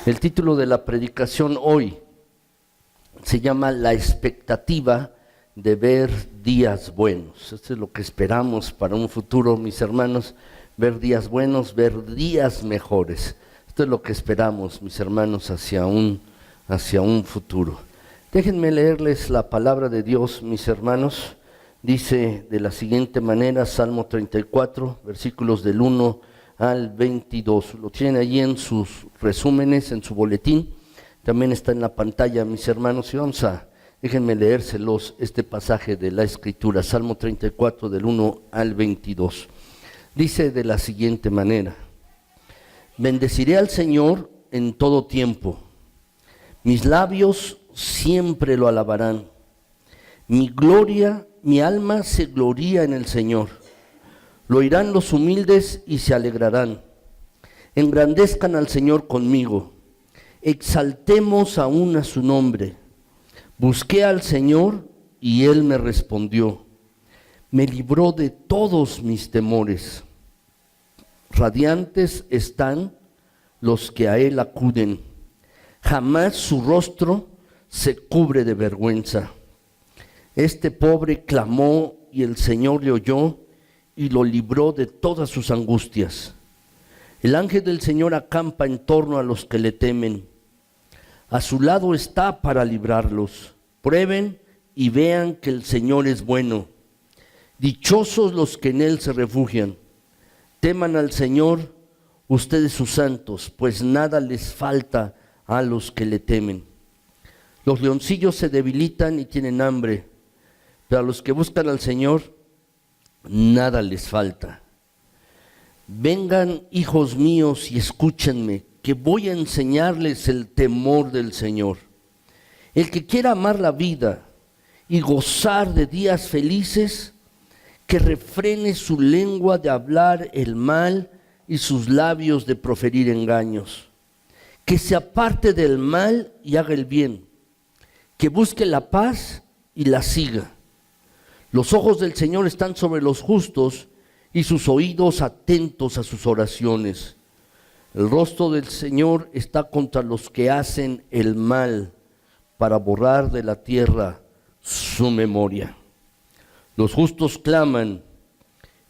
El título de la predicación hoy se llama La expectativa de ver días buenos. Esto es lo que esperamos para un futuro, mis hermanos, ver días buenos, ver días mejores. Esto es lo que esperamos, mis hermanos, hacia un futuro. Déjenme leerles la palabra de Dios, mis hermanos. Dice de la siguiente manera, Salmo 34, versículos del 1 al 22. Lo tienen allí en sus resúmenes, en su boletín. También está en la pantalla, mis hermanos. Y déjenme leérselos este pasaje de la Escritura, Salmo 34, del 1 al 22. Dice de la siguiente manera: bendeciré al Señor en todo tiempo. Mis labios siempre lo alabarán. Mi alma se gloría en el Señor. Lo oirán los humildes y se alegrarán. Engrandezcan al Señor conmigo. Exaltemos aún a su nombre. Busqué al Señor y Él me respondió. Me libró de todos mis temores. Radiantes están los que a Él acuden. Jamás su rostro se cubre de vergüenza. Este pobre clamó y el Señor le oyó y lo libró de todas sus angustias. El ángel del Señor acampa en torno a los que le temen. A su lado está para librarlos. Prueben y vean que el Señor es bueno. Dichosos los que en Él se refugian. Teman al Señor, ustedes sus santos, pues nada les falta a los que le temen. Los leoncillos se debilitan y tienen hambre, pero a los que buscan al Señor, nada les falta. Vengan, hijos míos, y escúchenme, que voy a enseñarles el temor del Señor. El que quiera amar la vida y gozar de días felices, que refrene su lengua de hablar el mal y sus labios de proferir engaños. Que se aparte del mal y haga el bien, que busque la paz y la siga. Los ojos del Señor están sobre los justos y sus oídos atentos a sus oraciones. El rostro del Señor está contra los que hacen el mal, para borrar de la tierra su memoria. Los justos claman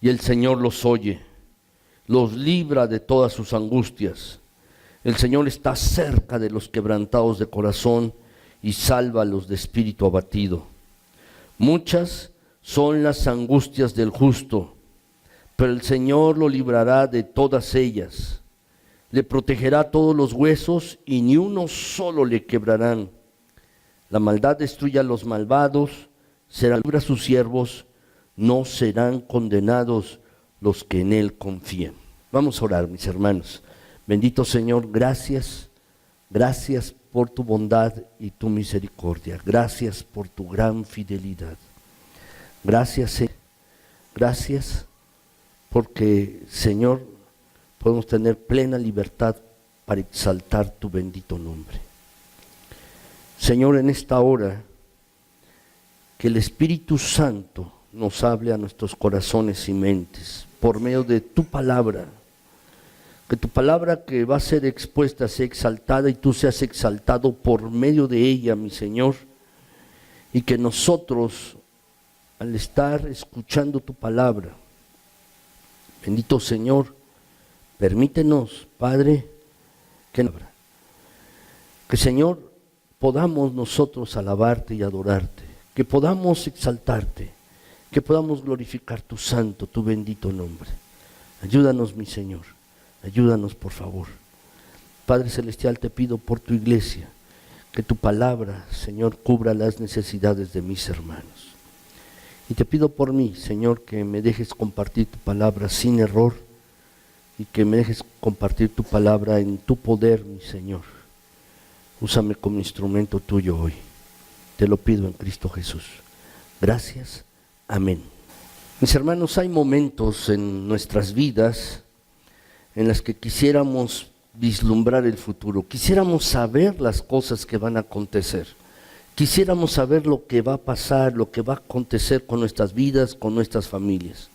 y el Señor los oye, los libra de todas sus angustias. El Señor está cerca de los quebrantados de corazón y salva a los de espíritu abatido. Muchas son las angustias del justo, pero el Señor lo librará de todas ellas. Le protegerá todos los huesos y ni uno solo le quebrarán. La maldad destruye a los malvados, será libre a sus siervos, no serán condenados los que en Él confían. Vamos a orar, mis hermanos. Bendito Señor, gracias por tu bondad y tu misericordia. Gracias por tu gran fidelidad. Gracias, Señor. Gracias porque, Señor, podemos tener plena libertad para exaltar tu bendito nombre. Señor, en esta hora, que el Espíritu Santo nos hable a nuestros corazones y mentes por medio de tu palabra. Que tu palabra que va a ser expuesta sea exaltada y tú seas exaltado por medio de ella, mi Señor. Y que nosotros, al estar escuchando tu palabra, bendito Señor, permítenos, Padre, que Señor, podamos nosotros alabarte y adorarte, que podamos exaltarte, que podamos glorificar tu santo, tu bendito nombre. Ayúdanos, mi Señor, ayúdanos, por favor. Padre Celestial, te pido por tu iglesia, que tu palabra, Señor, cubra las necesidades de mis hermanos. Y te pido por mí, Señor, que me dejes compartir tu palabra sin error y que me dejes compartir tu palabra en tu poder, mi Señor. Úsame como instrumento tuyo hoy. Te lo pido en Cristo Jesús. Gracias. Amén. Mis hermanos, hay momentos en nuestras vidas en las que quisiéramos vislumbrar el futuro, quisiéramos saber las cosas que van a acontecer. Quisiéramos saber lo que va a pasar, lo que va a acontecer con nuestras vidas, con nuestras familias.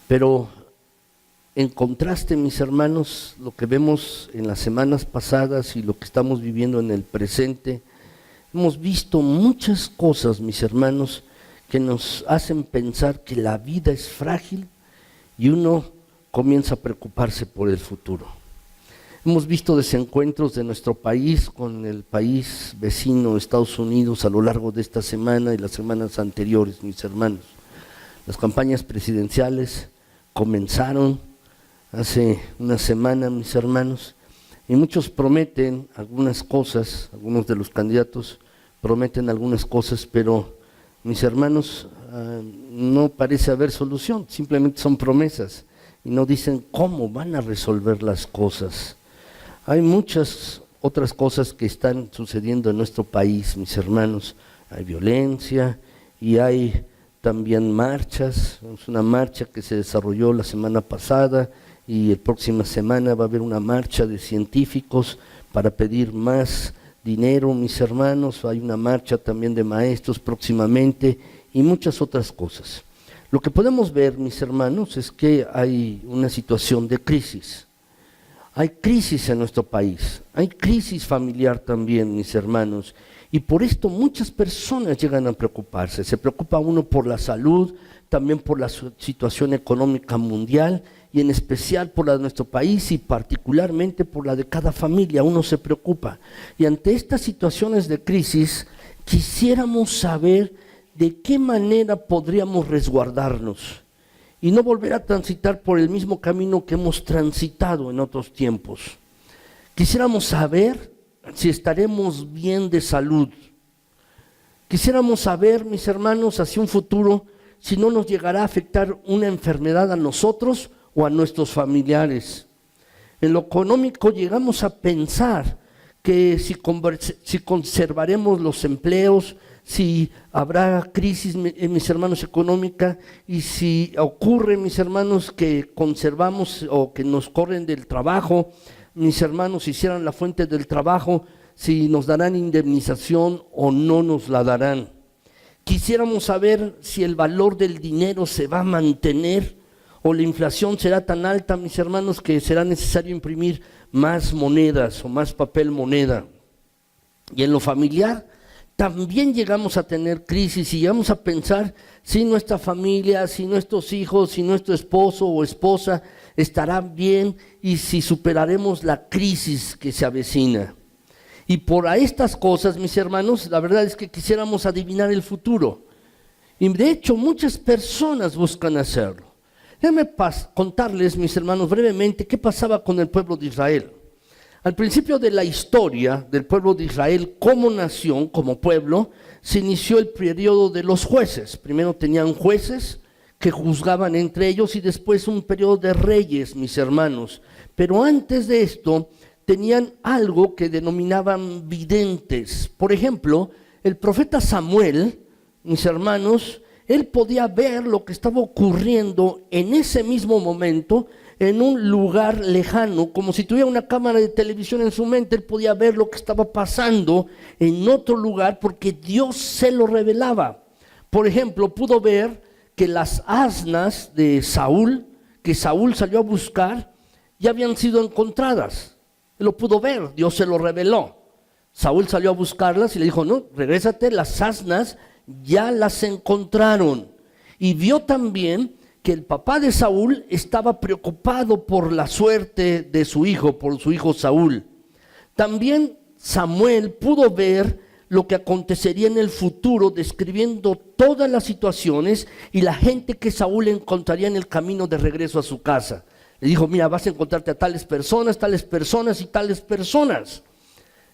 Pero En contraste, mis hermanos, lo que vemos en las semanas pasadas y lo que estamos viviendo en el presente, hemos visto muchas cosas, mis hermanos, que nos hacen pensar que la vida es frágil y uno comienza a preocuparse por el futuro. Hemos visto desencuentros de nuestro país con el país vecino, Estados Unidos, a lo largo de esta semana y las semanas anteriores, mis hermanos. Las campañas presidenciales comenzaron hace una semana, mis hermanos, y muchos prometen algunas cosas, algunos de los candidatos prometen algunas cosas, pero, mis hermanos, no parece haber solución, simplemente son promesas y no dicen cómo van a resolver las cosas. Hay muchas otras cosas que están sucediendo en nuestro país, mis hermanos. Hay violencia y hay también marchas. Es una marcha que se desarrolló la semana pasada y la próxima semana va a haber una marcha de científicos para pedir más dinero, mis hermanos. Hay una marcha también de maestros próximamente y muchas otras cosas. Lo que podemos ver, mis hermanos, es que hay una situación de crisis. Hay crisis en nuestro país, hay crisis familiar también, mis hermanos, y por esto muchas personas llegan a preocuparse. Se preocupa uno por la salud, también por la situación económica mundial, y en especial por la de nuestro país y particularmente por la de cada familia. Uno se preocupa. Y ante estas situaciones de crisis, quisiéramos saber de qué manera podríamos resguardarnos y no volver a transitar por el mismo camino que hemos transitado en otros tiempos. Quisiéramos saber si estaremos bien de salud. Quisiéramos saber, mis hermanos, hacia un futuro, si no nos llegará a afectar una enfermedad a nosotros o a nuestros familiares. En lo económico llegamos a pensar que si conservaremos los empleos, si habrá crisis, mis hermanos, económica, y si ocurre, mis hermanos, que conservamos o que nos corren del trabajo, mis hermanos, si cierran la fuente del trabajo, si nos darán indemnización o no nos la darán. Quisiéramos saber si el valor del dinero se va a mantener o la inflación será tan alta, mis hermanos, que será necesario imprimir más monedas o más papel moneda. Y en lo familiar también llegamos a tener crisis y llegamos a pensar si nuestra familia, si nuestros hijos, si nuestro esposo o esposa estarán bien y si superaremos la crisis que se avecina. Y por estas cosas, mis hermanos, la verdad es que quisiéramos adivinar el futuro. Y de hecho muchas personas buscan hacerlo. Déjenme contarles, mis hermanos, brevemente qué pasaba con el pueblo de Israel. Al principio de la historia del pueblo de Israel como nación, como pueblo, se inició el periodo de los jueces. Primero tenían jueces que juzgaban entre ellos y después un periodo de reyes, mis hermanos. Pero antes de esto tenían algo que denominaban videntes. Por ejemplo, el profeta Samuel, mis hermanos, él podía ver lo que estaba ocurriendo en ese mismo momento en un lugar lejano, como si tuviera una cámara de televisión en su mente. Él podía ver lo que estaba pasando en otro lugar porque Dios se lo revelaba. Por ejemplo, pudo ver que las asnas de Saúl, que Saúl salió a buscar, ya habían sido encontradas. Él lo pudo ver, Dios se lo reveló. Saúl salió a buscarlas y le dijo, no, regrésate, las asnas ya las encontraron. Y vio también que el papá de Saúl estaba preocupado por la suerte de su hijo, por su hijo Saúl. También Samuel pudo ver lo que acontecería en el futuro, describiendo todas las situaciones y la gente que Saúl encontraría en el camino de regreso a su casa. Le dijo, mira, vas a encontrarte a tales personas y tales personas.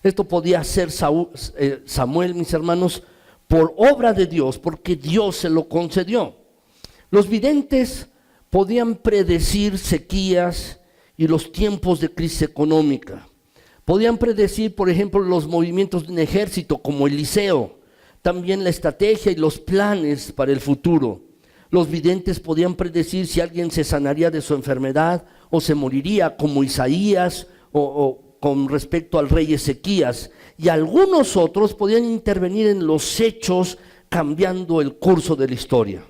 Esto podía hacer Samuel, mis hermanos, por obra de Dios, porque Dios se lo concedió. Los videntes podían predecir sequías y los tiempos de crisis económica. Podían predecir, por ejemplo, los movimientos de un ejército como Eliseo, también la estrategia y los planes para el futuro. Los videntes podían predecir si alguien se sanaría de su enfermedad o se moriría, como Isaías o con respecto al rey Ezequías. Y algunos otros podían intervenir en los hechos, cambiando el curso de la historia.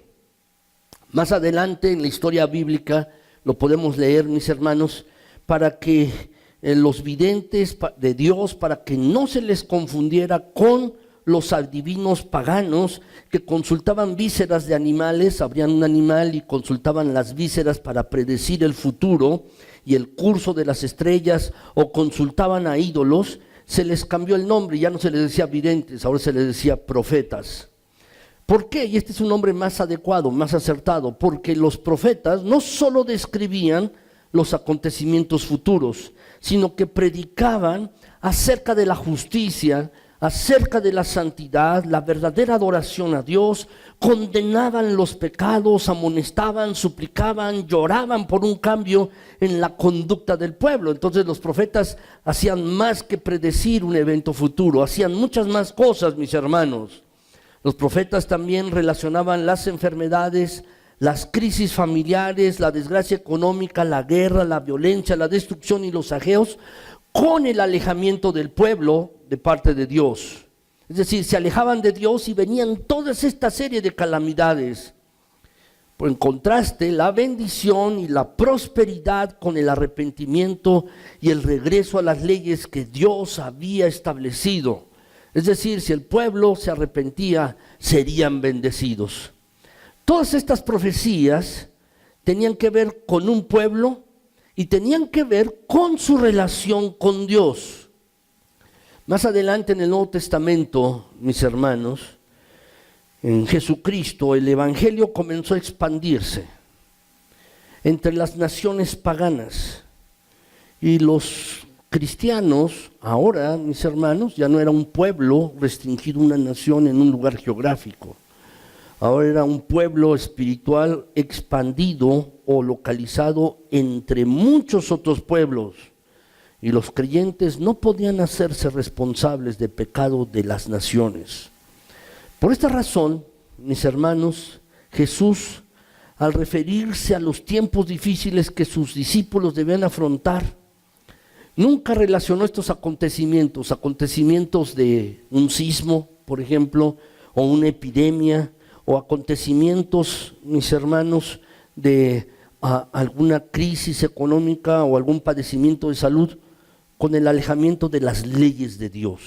Más adelante en la historia bíblica, lo podemos leer, mis hermanos, para que los videntes de Dios, para que no se les confundiera con los adivinos paganos que consultaban vísceras de animales, abrían un animal y consultaban las vísceras para predecir el futuro y el curso de las estrellas, o consultaban a ídolos. Se les cambió el nombre, ya no se les decía videntes, ahora se les decía profetas. ¿Por qué? Y este es un nombre más adecuado, más acertado, porque los profetas no solo describían los acontecimientos futuros, sino que predicaban acerca de la justicia, acerca de la santidad, la verdadera adoración a Dios, condenaban los pecados, amonestaban, suplicaban, lloraban por un cambio en la conducta del pueblo. Entonces los profetas hacían más que predecir un evento futuro, hacían muchas más cosas, mis hermanos. Los profetas también relacionaban las enfermedades, las crisis familiares, la desgracia económica, la guerra, la violencia, la destrucción y los saqueos con el alejamiento del pueblo de parte de Dios. Es decir, se alejaban de Dios y venían toda esta serie de calamidades. Por en contraste, la bendición y la prosperidad con el arrepentimiento y el regreso a las leyes que Dios había establecido. Es decir, si el pueblo se arrepentía, serían bendecidos. Todas estas profecías tenían que ver con un pueblo y tenían que ver con su relación con Dios. Más adelante en el Nuevo Testamento, mis hermanos, en Jesucristo, el Evangelio comenzó a expandirse entre las naciones paganas. Y los cristianos, ahora, mis hermanos, ya no era un pueblo restringido a una nación en un lugar geográfico. Ahora era un pueblo espiritual expandido o localizado entre muchos otros pueblos. Y los creyentes no podían hacerse responsables del pecado de las naciones. Por esta razón, mis hermanos, Jesús, al referirse a los tiempos difíciles que sus discípulos debían afrontar, nunca relacionó estos acontecimientos de un sismo, por ejemplo, o una epidemia, o acontecimientos, mis hermanos, de alguna crisis económica o algún padecimiento de salud, con el alejamiento de las leyes de Dios,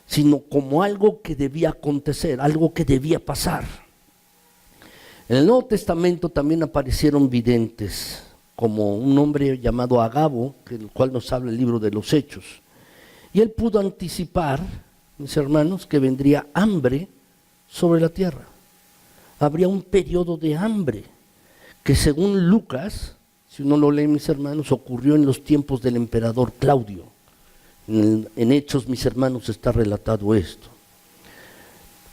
sino como algo que debía acontecer, algo que debía pasar. En el Nuevo Testamento también aparecieron videntes, como un hombre llamado Agabo, del cual nos habla el libro de los Hechos. Y él pudo anticipar, mis hermanos, que vendría hambre sobre la tierra. Habría un periodo de hambre que, según Lucas, si uno lo lee, mis hermanos, ocurrió en los tiempos del emperador Claudio. En Hechos, mis hermanos, está relatado esto.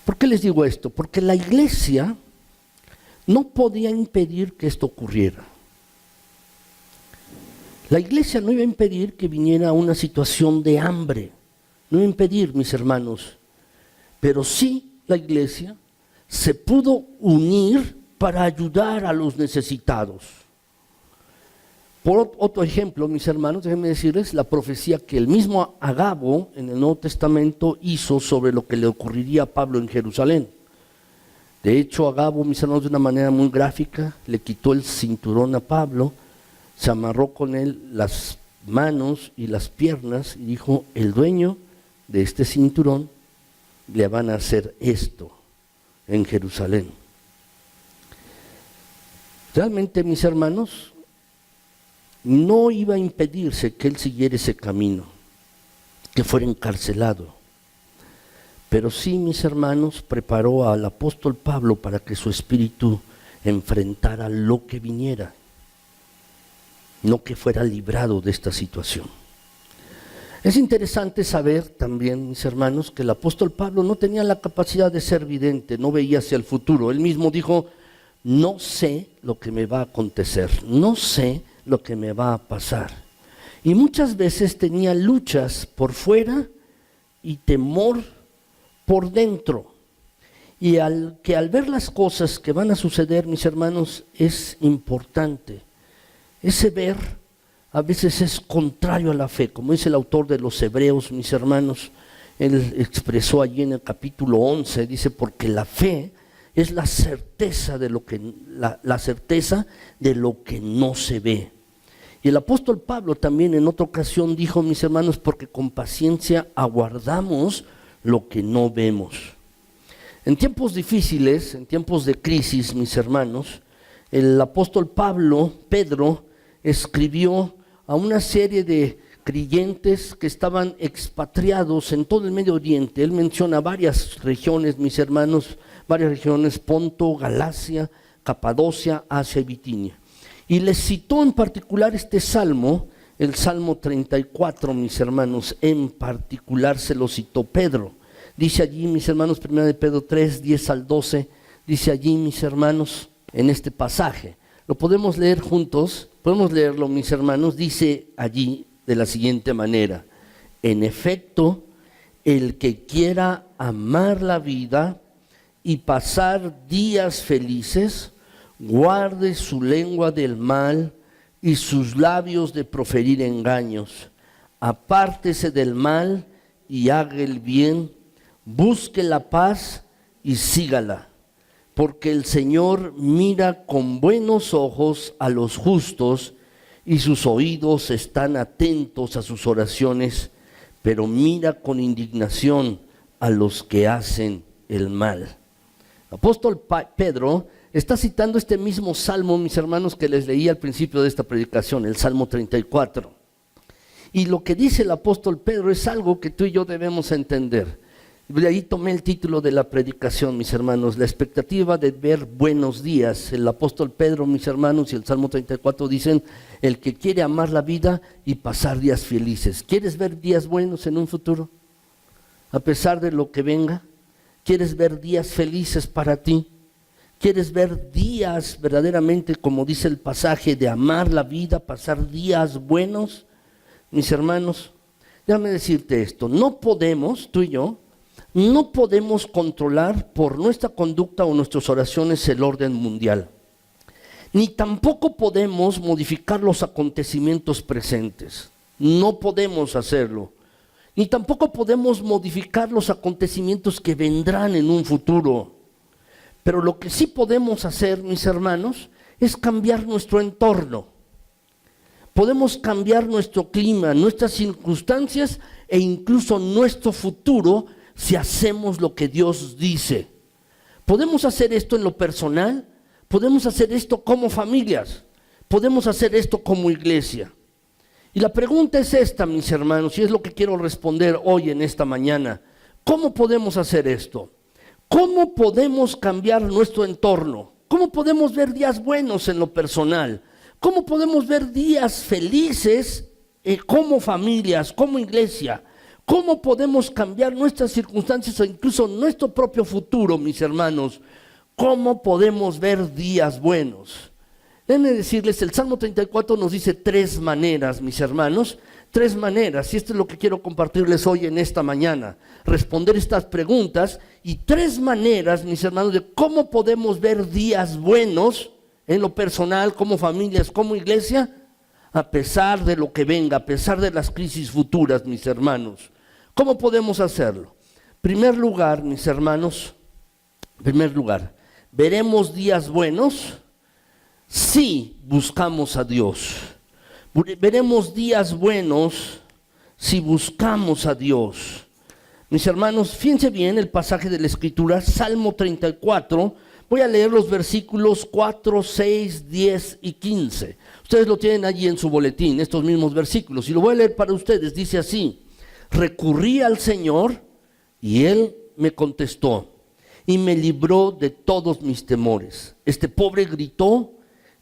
¿Por qué les digo esto? Porque la iglesia no podía impedir que esto ocurriera. La iglesia no iba a impedir que viniera una situación de hambre. No iba a impedir, mis hermanos. Pero sí la iglesia se pudo unir para ayudar a los necesitados. Por otro ejemplo, mis hermanos, déjenme decirles la profecía que el mismo Agabo en el Nuevo Testamento hizo sobre lo que le ocurriría a Pablo en Jerusalén. De hecho, Agabo, mis hermanos, de una manera muy gráfica, le quitó el cinturón a Pablo, se amarró con él las manos y las piernas y dijo: el dueño de este cinturón le van a hacer esto en Jerusalén. Realmente, mis hermanos, no iba a impedirse que él siguiera ese camino, que fuera encarcelado. Pero sí, mis hermanos, preparó al apóstol Pablo para que su espíritu enfrentara lo que viniera, no que fuera librado de esta situación. Es interesante saber también, mis hermanos, que el apóstol Pablo no tenía la capacidad de ser vidente, no veía hacia el futuro. Él mismo dijo: no sé lo que me va a acontecer, no sé lo que me va a pasar. Y muchas veces tenía luchas por fuera y temor por dentro. Y al ver las cosas que van a suceder, mis hermanos, es importante. Ese ver a veces es contrario a la fe, como dice el autor de los Hebreos, mis hermanos. Él expresó allí en el capítulo 11, dice: porque la fe es la certeza de lo que, la certeza de lo que no se ve. Y el apóstol Pablo también en otra ocasión dijo, mis hermanos, porque con paciencia aguardamos lo que no vemos. En tiempos difíciles, en tiempos de crisis, mis hermanos, el apóstol Pedro, escribió a una serie de creyentes que estaban expatriados en todo el Medio Oriente. Él menciona varias regiones, mis hermanos, varias regiones: Ponto, Galacia, Capadocia, Asia y Bitinia. Y les citó en particular este salmo, el Salmo 34, mis hermanos, en particular se lo citó Pedro. Dice allí, mis hermanos, 1 de Pedro 3, 10 al 12, dice allí, mis hermanos, en este pasaje. Lo podemos leer juntos, podemos leerlo, mis hermanos. Dice allí de la siguiente manera: en efecto, el que quiera amar la vida y pasar días felices, guarde su lengua del mal y sus labios de proferir engaños. Apártese del mal y haga el bien, busque la paz y sígala, porque el Señor mira con buenos ojos a los justos y sus oídos están atentos a sus oraciones, pero mira con indignación a los que hacen el mal. El apóstol Pedro está citando este mismo salmo, mis hermanos, que les leí al principio de esta predicación, el Salmo 34. Y lo que dice el apóstol Pedro es algo que tú y yo debemos entender. De ahí tomé el título de la predicación, mis hermanos, la expectativa de ver buenos días. El apóstol Pedro, mis hermanos, y el Salmo 34 dicen: el que quiere amar la vida y pasar días felices. ¿Quieres ver días buenos en un futuro? A pesar de lo que venga, ¿quieres ver días felices para ti? ¿Quieres ver días verdaderamente, como dice el pasaje, de amar la vida, pasar días buenos? Mis hermanos, déjame decirte esto: no podemos, tú y yo, no podemos controlar por nuestra conducta o nuestras oraciones el orden mundial, ni tampoco podemos modificar los acontecimientos presentes. No podemos hacerlo, ni tampoco podemos modificar los acontecimientos que vendrán en un futuro. Pero lo que sí podemos hacer, mis hermanos, es cambiar nuestro entorno. Podemos cambiar nuestro clima, nuestras circunstancias e incluso nuestro futuro si hacemos lo que Dios dice. Podemos hacer esto en lo personal, podemos hacer esto como familias, podemos hacer esto como iglesia. Y la pregunta es esta, mis hermanos, y es lo que quiero responder hoy en esta mañana: ¿cómo podemos hacer esto? ¿Cómo podemos cambiar nuestro entorno? ¿Cómo podemos ver días buenos en lo personal? ¿Cómo podemos ver días felices como familias, como iglesia? ¿Cómo podemos cambiar nuestras circunstancias o incluso nuestro propio futuro, mis hermanos? ¿Cómo podemos ver días buenos? Déjenme decirles, el Salmo 34 nos dice 3 maneras, mis hermanos, 3 maneras, y esto es lo que quiero compartirles hoy en esta mañana, responder estas preguntas, y 3 maneras, mis hermanos, de cómo podemos ver días buenos en lo personal, como familias, como iglesia, a pesar de lo que venga, a pesar de las crisis futuras, mis hermanos. ¿Cómo podemos hacerlo? Primer lugar, mis hermanos, veremos días buenos si buscamos a Dios. Veremos días buenos si buscamos a Dios. Mis hermanos, fíjense bien el pasaje de la Escritura, Salmo 34. Voy a leer los versículos 4, 6, 10 y 15. Ustedes lo tienen allí en su boletín, estos mismos versículos. Y lo voy a leer para ustedes. Dice así: recurrí al Señor y Él me contestó y me libró de todos mis temores. Este pobre gritó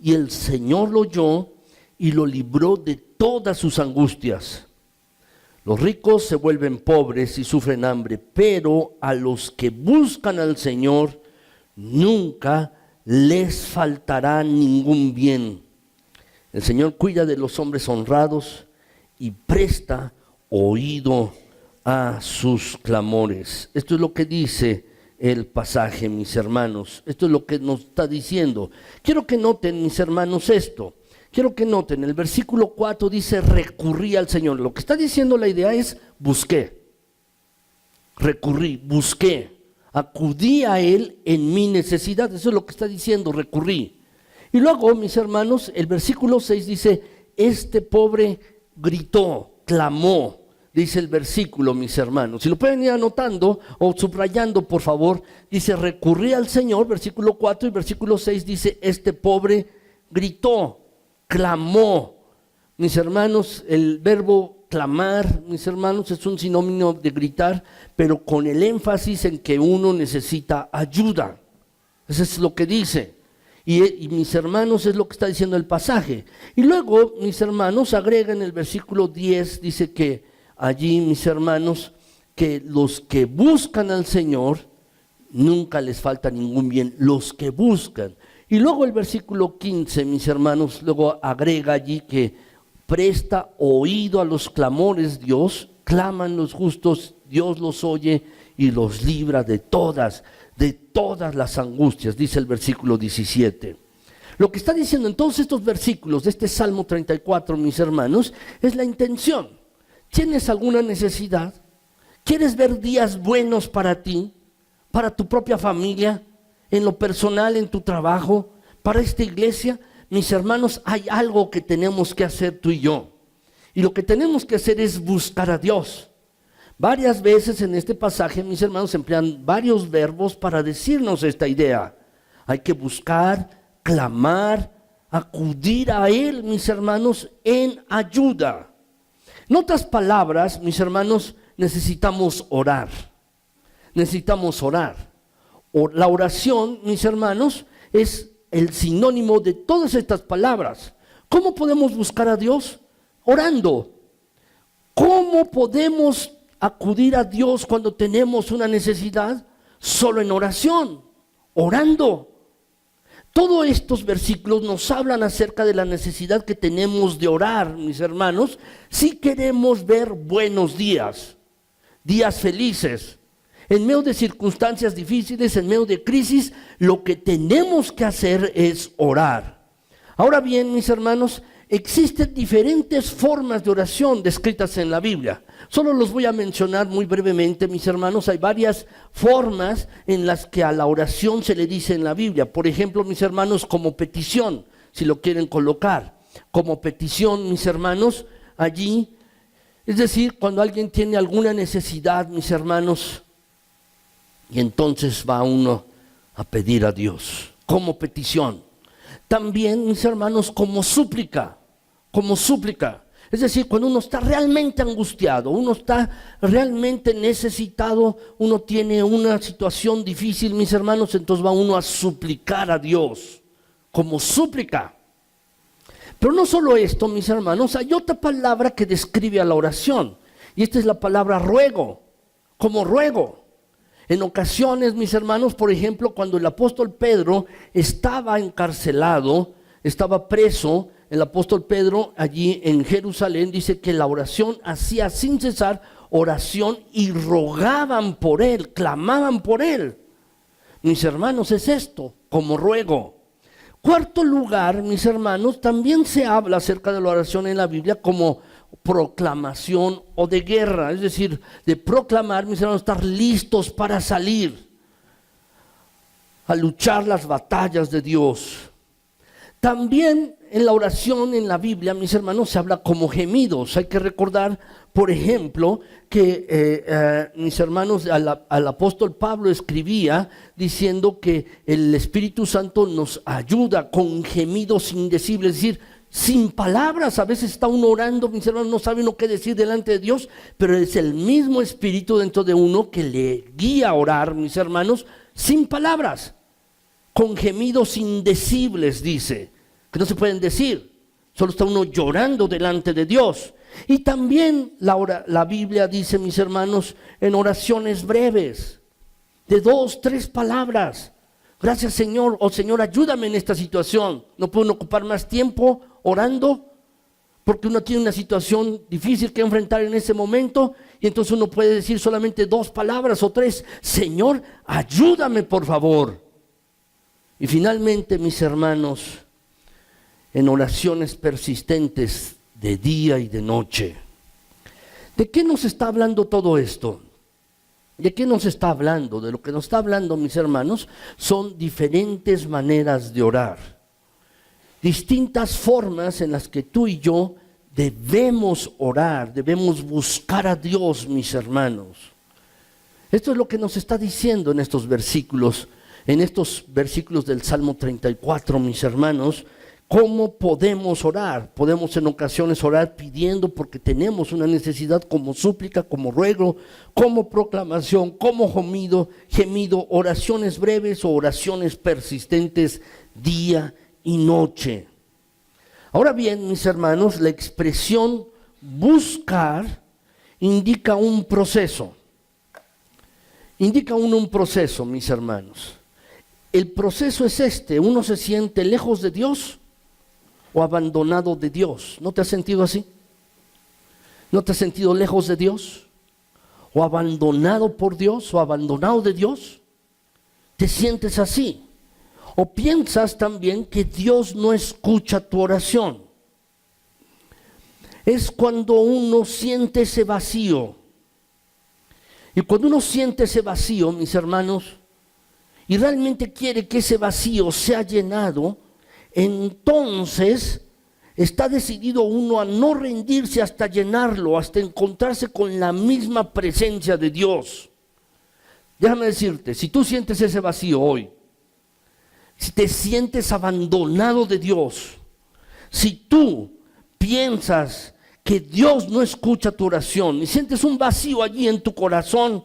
y el Señor lo oyó y lo libró de todas sus angustias. Los ricos se vuelven pobres y sufren hambre, pero a los que buscan al Señor nunca les faltará ningún bien. El Señor cuida de los hombres honrados y presta oído a sus clamores. Esto es lo que dice el pasaje, mis hermanos. Esto es lo que nos está diciendo. Quiero que noten, mis hermanos, esto. Quiero que noten, el versículo 4 dice: recurrí al Señor. Lo que está diciendo la idea es: busqué, recurrí, busqué, Acudí a Él en mi necesidad. Eso es lo que está diciendo, recurrí. Y luego, mis hermanos, el versículo 6 dice, este pobre gritó, clamó, dice el versículo, mis hermanos. Si lo pueden ir anotando o subrayando, por favor, dice, recurrí al Señor, versículo 4, y versículo 6 dice, este pobre gritó, clamó. Mis hermanos, el verbo clamar, mis hermanos, es un sinónimo de gritar, pero con el énfasis en que uno necesita ayuda. Eso es lo que dice. Y mis hermanos, es lo que está diciendo el pasaje. Y luego, mis hermanos, agrega en el versículo 10, dice que allí, mis hermanos, que los que buscan al Señor, nunca les falta ningún bien, los que buscan. Y luego el versículo 15, mis hermanos, luego agrega allí que presta oído a los clamores Dios, claman los justos, Dios los oye y los libra de todas las angustias, dice el versículo 17. Lo que está diciendo en todos estos versículos de este Salmo 34, mis hermanos, es la intención. ¿Tienes alguna necesidad? ¿Quieres ver días buenos para ti, para tu propia familia, en lo personal, en tu trabajo, para esta iglesia? Mis hermanos, hay algo que tenemos que hacer tú y yo. Y lo que tenemos que hacer es buscar a Dios. Varias veces en este pasaje, mis hermanos, se emplean varios verbos para decirnos esta idea. Hay que buscar, clamar, acudir a Él, mis hermanos, en ayuda. En otras palabras, mis hermanos, necesitamos orar. Necesitamos orar. La oración, mis hermanos, es el sinónimo de todas estas palabras. ¿Cómo podemos buscar a Dios? Orando. ¿Cómo podemos acudir a Dios cuando tenemos una necesidad? Solo en oración, orando. Todos estos versículos nos hablan acerca de la necesidad que tenemos de orar, mis hermanos, si queremos ver buenos días, días felices. En medio de circunstancias difíciles, en medio de crisis, lo que tenemos que hacer es orar. Ahora bien, mis hermanos, existen diferentes formas de oración descritas en la Biblia. Solo los voy a mencionar muy brevemente, mis hermanos. Hay varias formas en las que a la oración se le dice en la Biblia. Por ejemplo, mis hermanos, como petición, si lo quieren colocar. Como petición, mis hermanos, allí, es decir, cuando alguien tiene alguna necesidad, mis hermanos, y entonces va uno a pedir a Dios, como petición. También, mis hermanos, como súplica, Es decir, cuando uno está realmente angustiado, uno está realmente necesitado, uno tiene una situación difícil, mis hermanos, entonces va uno a suplicar a Dios, como súplica. Pero no solo esto, mis hermanos, hay otra palabra que describe a la oración, y esta es la palabra ruego, como ruego. En ocasiones, mis hermanos, por ejemplo, cuando el apóstol Pedro estaba encarcelado, estaba preso, el apóstol Pedro allí en Jerusalén dice que la oración hacía sin cesar oración y rogaban por él, clamaban por él. Mis hermanos, es esto, como ruego. Cuarto lugar, mis hermanos, también se habla acerca de la oración en la Biblia como proclamación o de guerra, es decir, de proclamar, mis hermanos, estar listos para salir a luchar las batallas de Dios. También en la oración en la Biblia, mis hermanos, se habla como gemidos. Hay que recordar, por ejemplo, que mis hermanos, al apóstol Pablo escribía diciendo que el Espíritu Santo nos ayuda con gemidos indecibles, es decir, sin palabras. A veces está uno orando, mis hermanos, no sabe uno qué decir delante de Dios, pero es el mismo Espíritu dentro de uno que le guía a orar, mis hermanos, sin palabras, con gemidos indecibles, dice, que no se pueden decir, solo está uno llorando delante de Dios. Y también la Biblia dice, mis hermanos, en oraciones breves, de 2, 3 palabras. Gracias, Señor, o Señor, ayúdame en esta situación. No puedo ocupar más tiempo orando, porque uno tiene una situación difícil que enfrentar en ese momento, y entonces uno puede decir solamente 2 palabras o 3, Señor, ayúdame por favor. Y finalmente, mis hermanos, en oraciones persistentes de día y de noche. ¿De qué nos está hablando todo esto? ¿De qué nos está hablando? De lo que nos está hablando, mis hermanos, son diferentes maneras de orar. Distintas formas en las que tú y yo debemos orar, debemos buscar a Dios, mis hermanos. Esto es lo que nos está diciendo en estos versículos del Salmo 34, mis hermanos. ¿Cómo podemos orar? Podemos en ocasiones orar pidiendo porque tenemos una necesidad, como súplica, como ruego, como proclamación, como gemido, oraciones breves o oraciones persistentes día y noche. Ahora bien, mis hermanos, la expresión buscar indica un proceso. Indica un proceso, mis hermanos. El proceso es este: uno se siente lejos de Dios o abandonado de Dios. ¿No te has sentido así? ¿No te has sentido lejos de Dios? ¿O abandonado por Dios? ¿O abandonado de Dios? ¿Te sientes así? ¿O piensas también que Dios no escucha tu oración? Es cuando uno siente ese vacío. Y cuando uno siente ese vacío, mis hermanos, y realmente quiere que ese vacío sea llenado, entonces está decidido uno a no rendirse hasta llenarlo, hasta encontrarse con la misma presencia de Dios. Déjame decirte, si tú sientes ese vacío hoy, si te sientes abandonado de Dios, si tú piensas que Dios no escucha tu oración y sientes un vacío allí en tu corazón,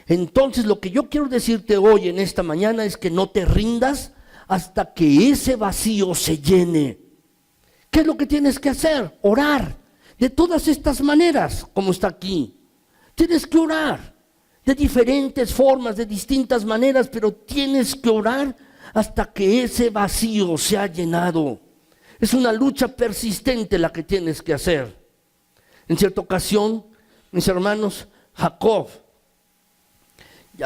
entonces lo que yo quiero decirte hoy en esta mañana es que no te rindas hasta que ese vacío se llene. ¿Qué es lo que tienes que hacer? Orar de todas estas maneras, como está aquí. Tienes que orar de diferentes formas, de distintas maneras, pero tienes que orar hasta que ese vacío se ha llenado. Es una lucha persistente la que tienes que hacer. En cierta ocasión, mis hermanos, Jacob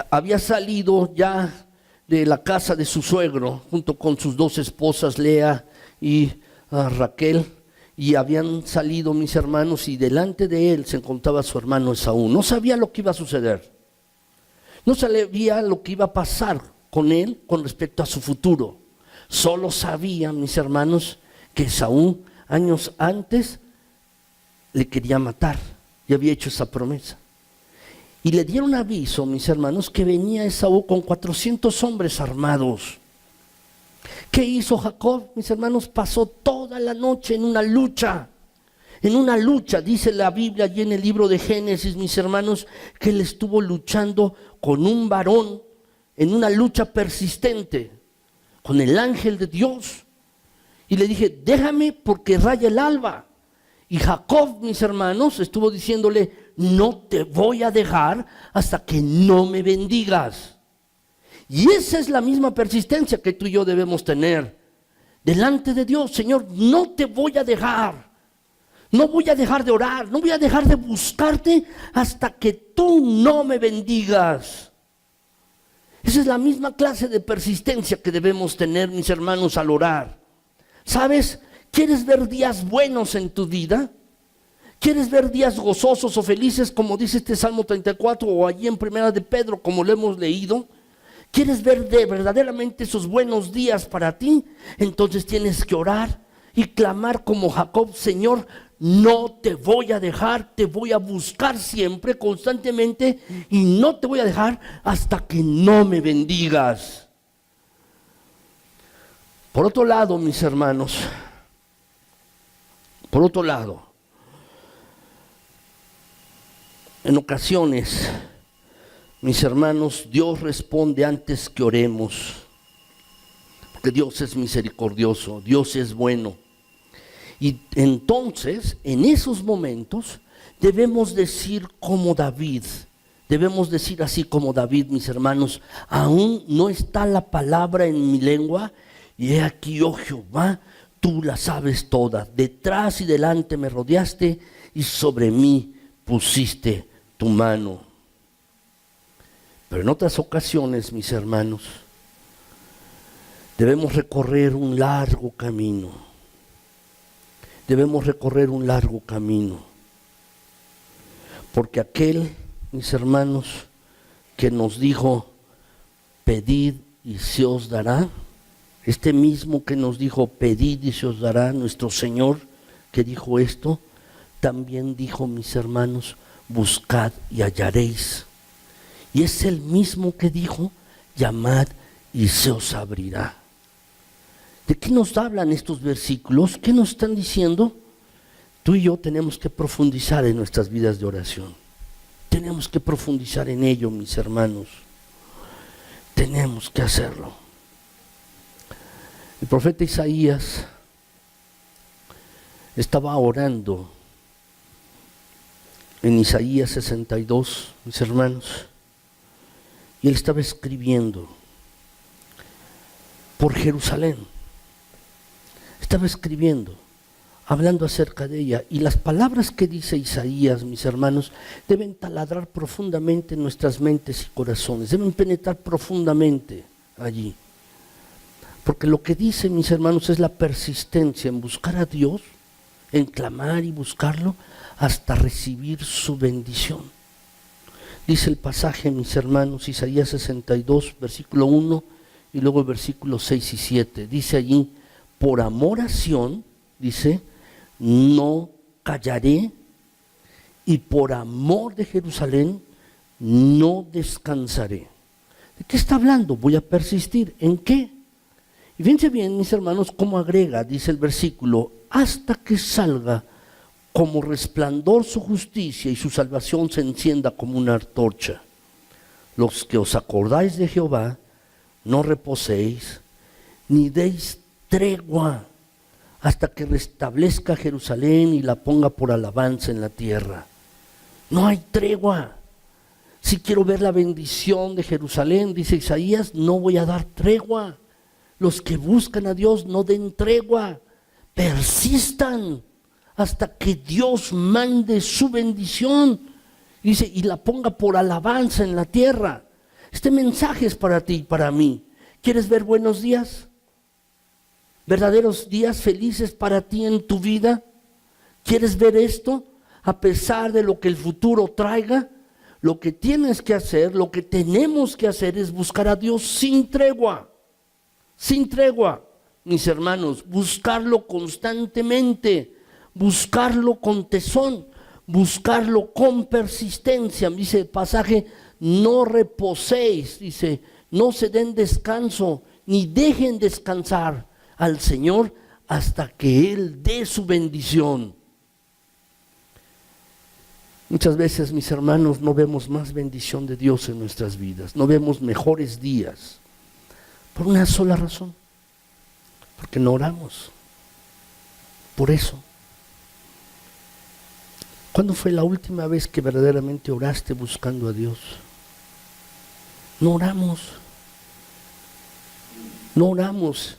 había salido ya de la casa de su suegro, junto con sus dos esposas, Lea y Raquel, y habían salido, mis hermanos, y delante de él se encontraba su hermano Esaú. No sabía lo que iba a suceder, no sabía lo que iba a pasar con él con respecto a su futuro. Solo sabía, mis hermanos, que Esaú años antes le quería matar y había hecho esa promesa. Y le dieron aviso, mis hermanos, que venía Esaú con 400 hombres armados. ¿Qué hizo Jacob, mis hermanos? Pasó toda la noche en una lucha. En una lucha, dice la Biblia allí en el libro de Génesis, mis hermanos, que él estuvo luchando con un varón en una lucha persistente, con el ángel de Dios. Y le dije, déjame porque raya el alba. Y Jacob, mis hermanos, estuvo diciéndole, no te voy a dejar hasta que no me bendigas. Y esa es la misma persistencia que tú y yo debemos tener delante de Dios. Señor, no te voy a dejar. No voy a dejar de orar, no voy a dejar de buscarte hasta que tú no me bendigas. Esa es la misma clase de persistencia que debemos tener, mis hermanos, al orar. ¿Sabes? ¿Quieres ver días buenos en tu vida? ¿Quieres ver días gozosos o felices, como dice este Salmo 34 o allí en Primera de Pedro, como lo hemos leído? ¿Quieres ver verdaderamente esos buenos días para ti? Entonces tienes que orar y clamar como Jacob, Señor, no te voy a dejar, te voy a buscar siempre, constantemente, y no te voy a dejar hasta que no me bendigas. Por otro lado, mis hermanos, por otro lado, en ocasiones, mis hermanos, Dios responde antes que oremos, porque Dios es misericordioso, Dios es bueno. Y entonces, en esos momentos, debemos decir como David, debemos decir así como David, mis hermanos, aún no está la palabra en mi lengua, y he aquí, oh Jehová, tú la sabes toda, detrás y delante me rodeaste, y sobre mí pusiste tu mano. Pero en otras ocasiones, mis hermanos, debemos recorrer un largo camino. Debemos recorrer un largo camino. Porque aquel, mis hermanos, que nos dijo, pedid y se os dará, este mismo que nos dijo, pedid y se os dará, nuestro Señor que dijo esto, también dijo, mis hermanos, buscad y hallaréis. Y es el mismo que dijo, llamad y se os abrirá. ¿De qué nos hablan estos versículos? ¿Qué nos están diciendo? Tú y yo tenemos que profundizar en nuestras vidas de oración. Tenemos que profundizar en ello, mis hermanos. Tenemos que hacerlo. El profeta Isaías estaba orando en Isaías 62, mis hermanos, y él estaba escribiendo por Jerusalén. Estaba escribiendo, hablando acerca de ella, y las palabras que dice Isaías, mis hermanos, deben taladrar profundamente en nuestras mentes y corazones, deben penetrar profundamente allí. Porque lo que dice, mis hermanos, es la persistencia en buscar a Dios, en clamar y buscarlo hasta recibir su bendición. Dice el pasaje, mis hermanos, Isaías 62, versículo 1 y luego el versículo 6 y 7. Dice allí, por amor a Sión, dice, no callaré, y por amor de Jerusalén no descansaré. ¿De qué está hablando? Voy a persistir. ¿En qué? Y fíjense bien, mis hermanos, cómo agrega, dice el versículo, hasta que salga como resplandor su justicia y su salvación se encienda como una antorcha. Los que os acordáis de Jehová, no reposéis, ni deis tregua, hasta que restablezca Jerusalén y la ponga por alabanza en la tierra. No hay tregua. Si quiero ver la bendición de Jerusalén, dice Isaías, no voy a dar tregua. Los que buscan a Dios no den tregua, persistan hasta que Dios mande su bendición. Dice, y la ponga por alabanza en la tierra. Este mensaje es para ti y para mí. ¿Quieres ver buenos días? ¿Verdaderos días felices para ti en tu vida? ¿Quieres ver esto? A pesar de lo que el futuro traiga, lo que tienes que hacer, lo que tenemos que hacer es buscar a Dios sin tregua. Sin tregua, mis hermanos, buscarlo constantemente, buscarlo con tesón, buscarlo con persistencia. Dice el pasaje, no reposéis, dice, no se den descanso, ni dejen descansar al Señor hasta que Él dé su bendición. Muchas veces, mis hermanos, no vemos más bendición de Dios en nuestras vidas, no vemos mejores días. Por una sola razón, porque no oramos. Por eso. ¿Cuándo fue la última vez que verdaderamente oraste buscando a Dios? No oramos. No oramos.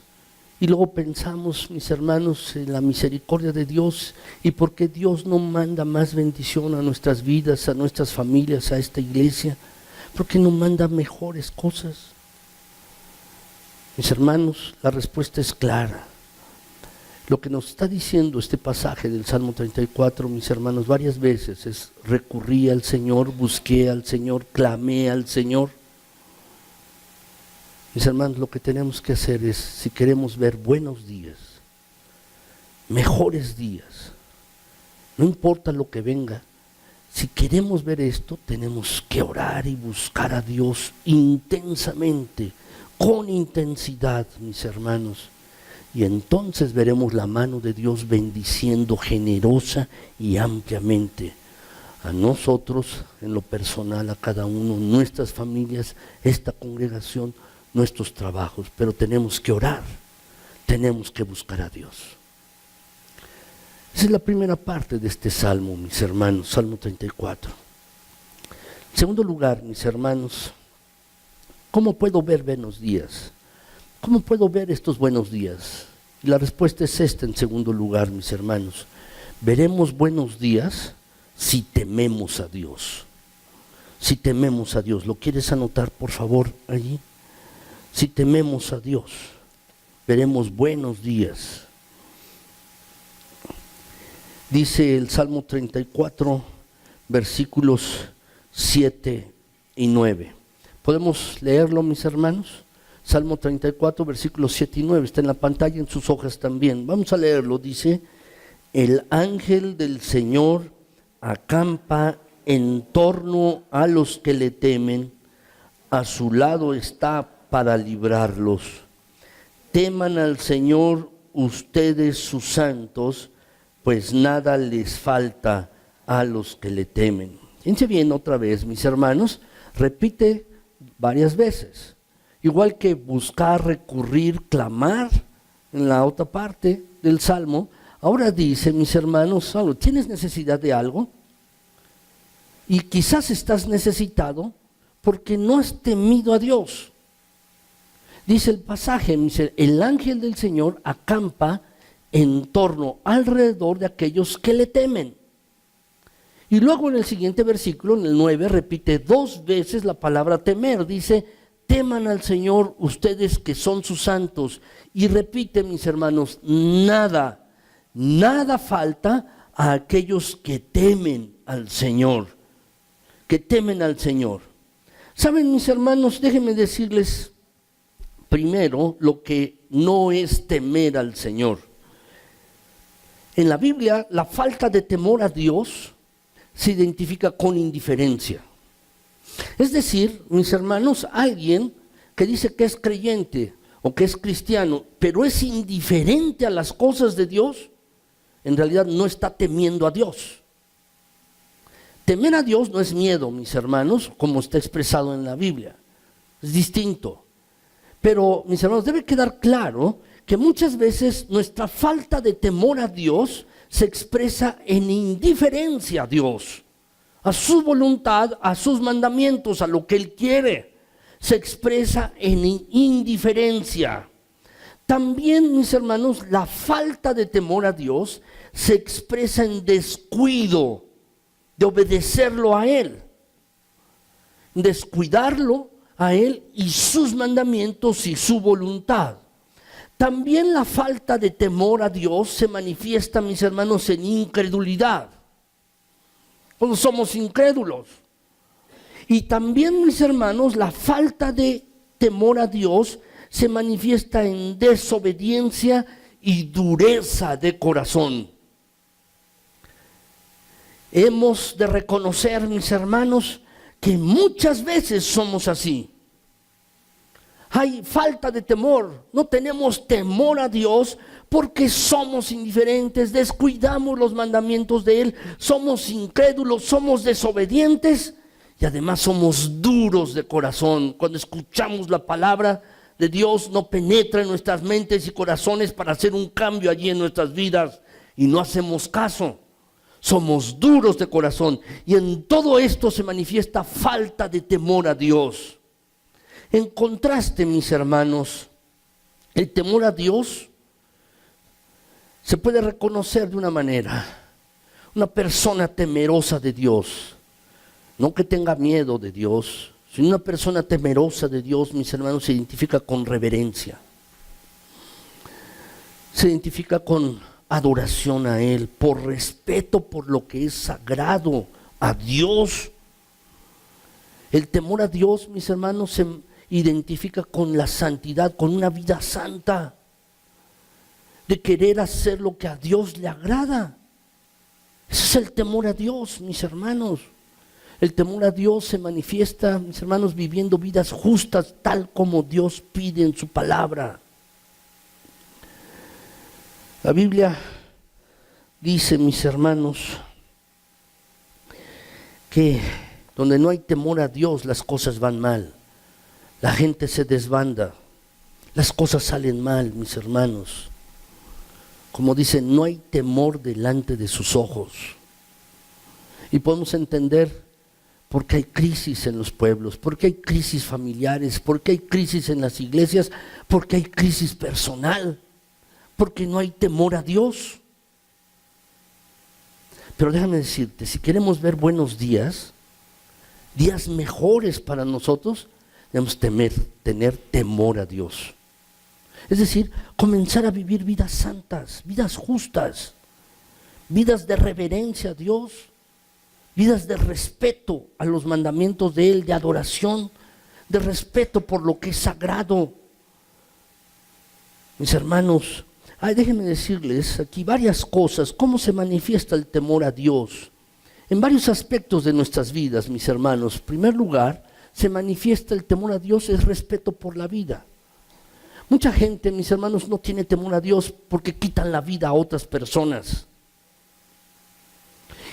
Y luego pensamos, mis hermanos, en la misericordia de Dios y por qué Dios no manda más bendición a nuestras vidas, a nuestras familias, a esta iglesia. Porque no manda mejores cosas. Mis hermanos, la respuesta es clara. Lo que nos está diciendo este pasaje del Salmo 34, mis hermanos, varias veces es recurrí al Señor, busqué al Señor, clamé al Señor. Mis hermanos, lo que tenemos que hacer es, si queremos ver buenos días, mejores días, no importa lo que venga, si queremos ver esto, tenemos que orar y buscar a Dios intensamente, con intensidad, mis hermanos, y entonces veremos la mano de Dios bendiciendo generosa y ampliamente a nosotros, en lo personal, a cada uno, nuestras familias, esta congregación, nuestros trabajos, pero tenemos que orar, tenemos que buscar a Dios. Esa es la primera parte de este salmo, mis hermanos, Salmo 34. En segundo lugar, mis hermanos, ¿cómo puedo ver buenos días? ¿Cómo puedo ver estos buenos días? Y la respuesta es esta en segundo lugar, mis hermanos. Veremos buenos días si tememos a Dios. Si tememos a Dios. ¿Lo quieres anotar, por favor, allí? Si tememos a Dios, veremos buenos días. Dice el Salmo 34, versículos 7 y 9. ¿Podemos leerlo, mis hermanos? Salmo 34, versículos 7 y 9, está en la pantalla, en sus hojas también. Vamos a leerlo, dice: el ángel del Señor acampa en torno a los que le temen, a su lado está para librarlos. Teman al Señor ustedes sus santos, pues nada les falta a los que le temen. Fíjense bien otra vez, mis hermanos, repite varias veces. Igual que buscar, recurrir, clamar en la otra parte del Salmo, ahora dice, mis hermanos, ¿tienes necesidad de algo? Y quizás estás necesitado porque no has temido a Dios. Dice el pasaje, el ángel del Señor acampa en torno, alrededor de aquellos que le temen. Y luego en el siguiente versículo, en el 9, repite 2 veces la palabra temer. Dice: teman al Señor ustedes que son sus santos. Y repite, mis hermanos, nada falta a aquellos que temen al Señor. Que temen al Señor. Saben, mis hermanos, déjenme decirles primero lo que no es temer al Señor. En la Biblia, la falta de temor a Dios se identifica con indiferencia. Es decir, mis hermanos, alguien que dice que es creyente o que es cristiano, pero es indiferente a las cosas de Dios, en realidad no está temiendo a Dios. Temer a Dios no es miedo, mis hermanos, como está expresado en la Biblia. Es distinto. Pero, mis hermanos, debe quedar claro que muchas veces nuestra falta de temor a Dios se expresa en indiferencia a Dios, a su voluntad, a sus mandamientos, a lo que Él quiere. Se expresa en indiferencia. También, mis hermanos, la falta de temor a Dios se expresa en descuido de obedecerlo a Él, descuidarlo a Él y sus mandamientos y su voluntad. También la falta de temor a Dios se manifiesta, mis hermanos, en incredulidad. Cuando somos incrédulos. Y también, mis hermanos, la falta de temor a Dios se manifiesta en desobediencia y dureza de corazón. Hemos de reconocer, mis hermanos, que muchas veces somos así. Hay falta de temor, no tenemos temor a Dios porque somos indiferentes, descuidamos los mandamientos de Él, somos incrédulos, somos desobedientes y además somos duros de corazón. Cuando escuchamos la palabra de Dios, no penetra en nuestras mentes y corazones para hacer un cambio allí en nuestras vidas y no hacemos caso. Somos duros de corazón y en todo esto se manifiesta falta de temor a Dios. En contraste, mis hermanos, el temor a Dios se puede reconocer de una manera. Una persona temerosa de Dios, no que tenga miedo de Dios, sino una persona temerosa de Dios, mis hermanos, se identifica con reverencia. Se identifica con adoración a Él, por respeto por lo que es sagrado, a Dios. El temor a Dios, mis hermanos, se identifica con la santidad, con una vida santa, de querer hacer lo que a Dios le agrada. Ese es el temor a Dios, mis hermanos. El temor a Dios se manifiesta, mis hermanos, viviendo vidas justas, tal como Dios pide en su palabra. La Biblia dice, mis hermanos, que donde no hay temor a Dios, las cosas van mal. La gente se desbanda, las cosas salen mal, mis hermanos. Como dicen, no hay temor delante de sus ojos. Y podemos entender por qué hay crisis en los pueblos, por qué hay crisis familiares, por qué hay crisis en las iglesias, por qué hay crisis personal, porque no hay temor a Dios. Pero déjame decirte, si queremos ver buenos días, días mejores para nosotros, debemos tener temor a Dios. Es decir, comenzar a vivir vidas santas, vidas justas, vidas de reverencia a Dios, vidas de respeto a los mandamientos de Él, de adoración, de respeto por lo que es sagrado. Mis hermanos, déjenme decirles aquí varias cosas, cómo se manifiesta el temor a Dios. En varios aspectos de nuestras vidas, mis hermanos. En primer lugar, se manifiesta el temor a Dios, es respeto por la vida. Mucha gente, mis hermanos, no tiene temor a Dios porque quitan la vida a otras personas.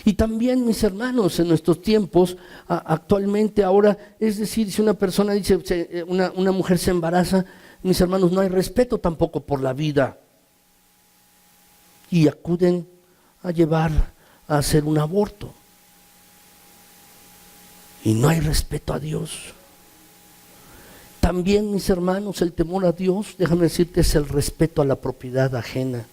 Y también, mis hermanos, en nuestros tiempos, actualmente ahora, es decir, si una persona dice, una mujer se embaraza, mis hermanos, no hay respeto tampoco por la vida. Y acuden a llevar a hacer un aborto. Y no hay respeto a Dios. También, mis hermanos, el temor a Dios, déjame decirte, es el respeto a la propiedad ajena.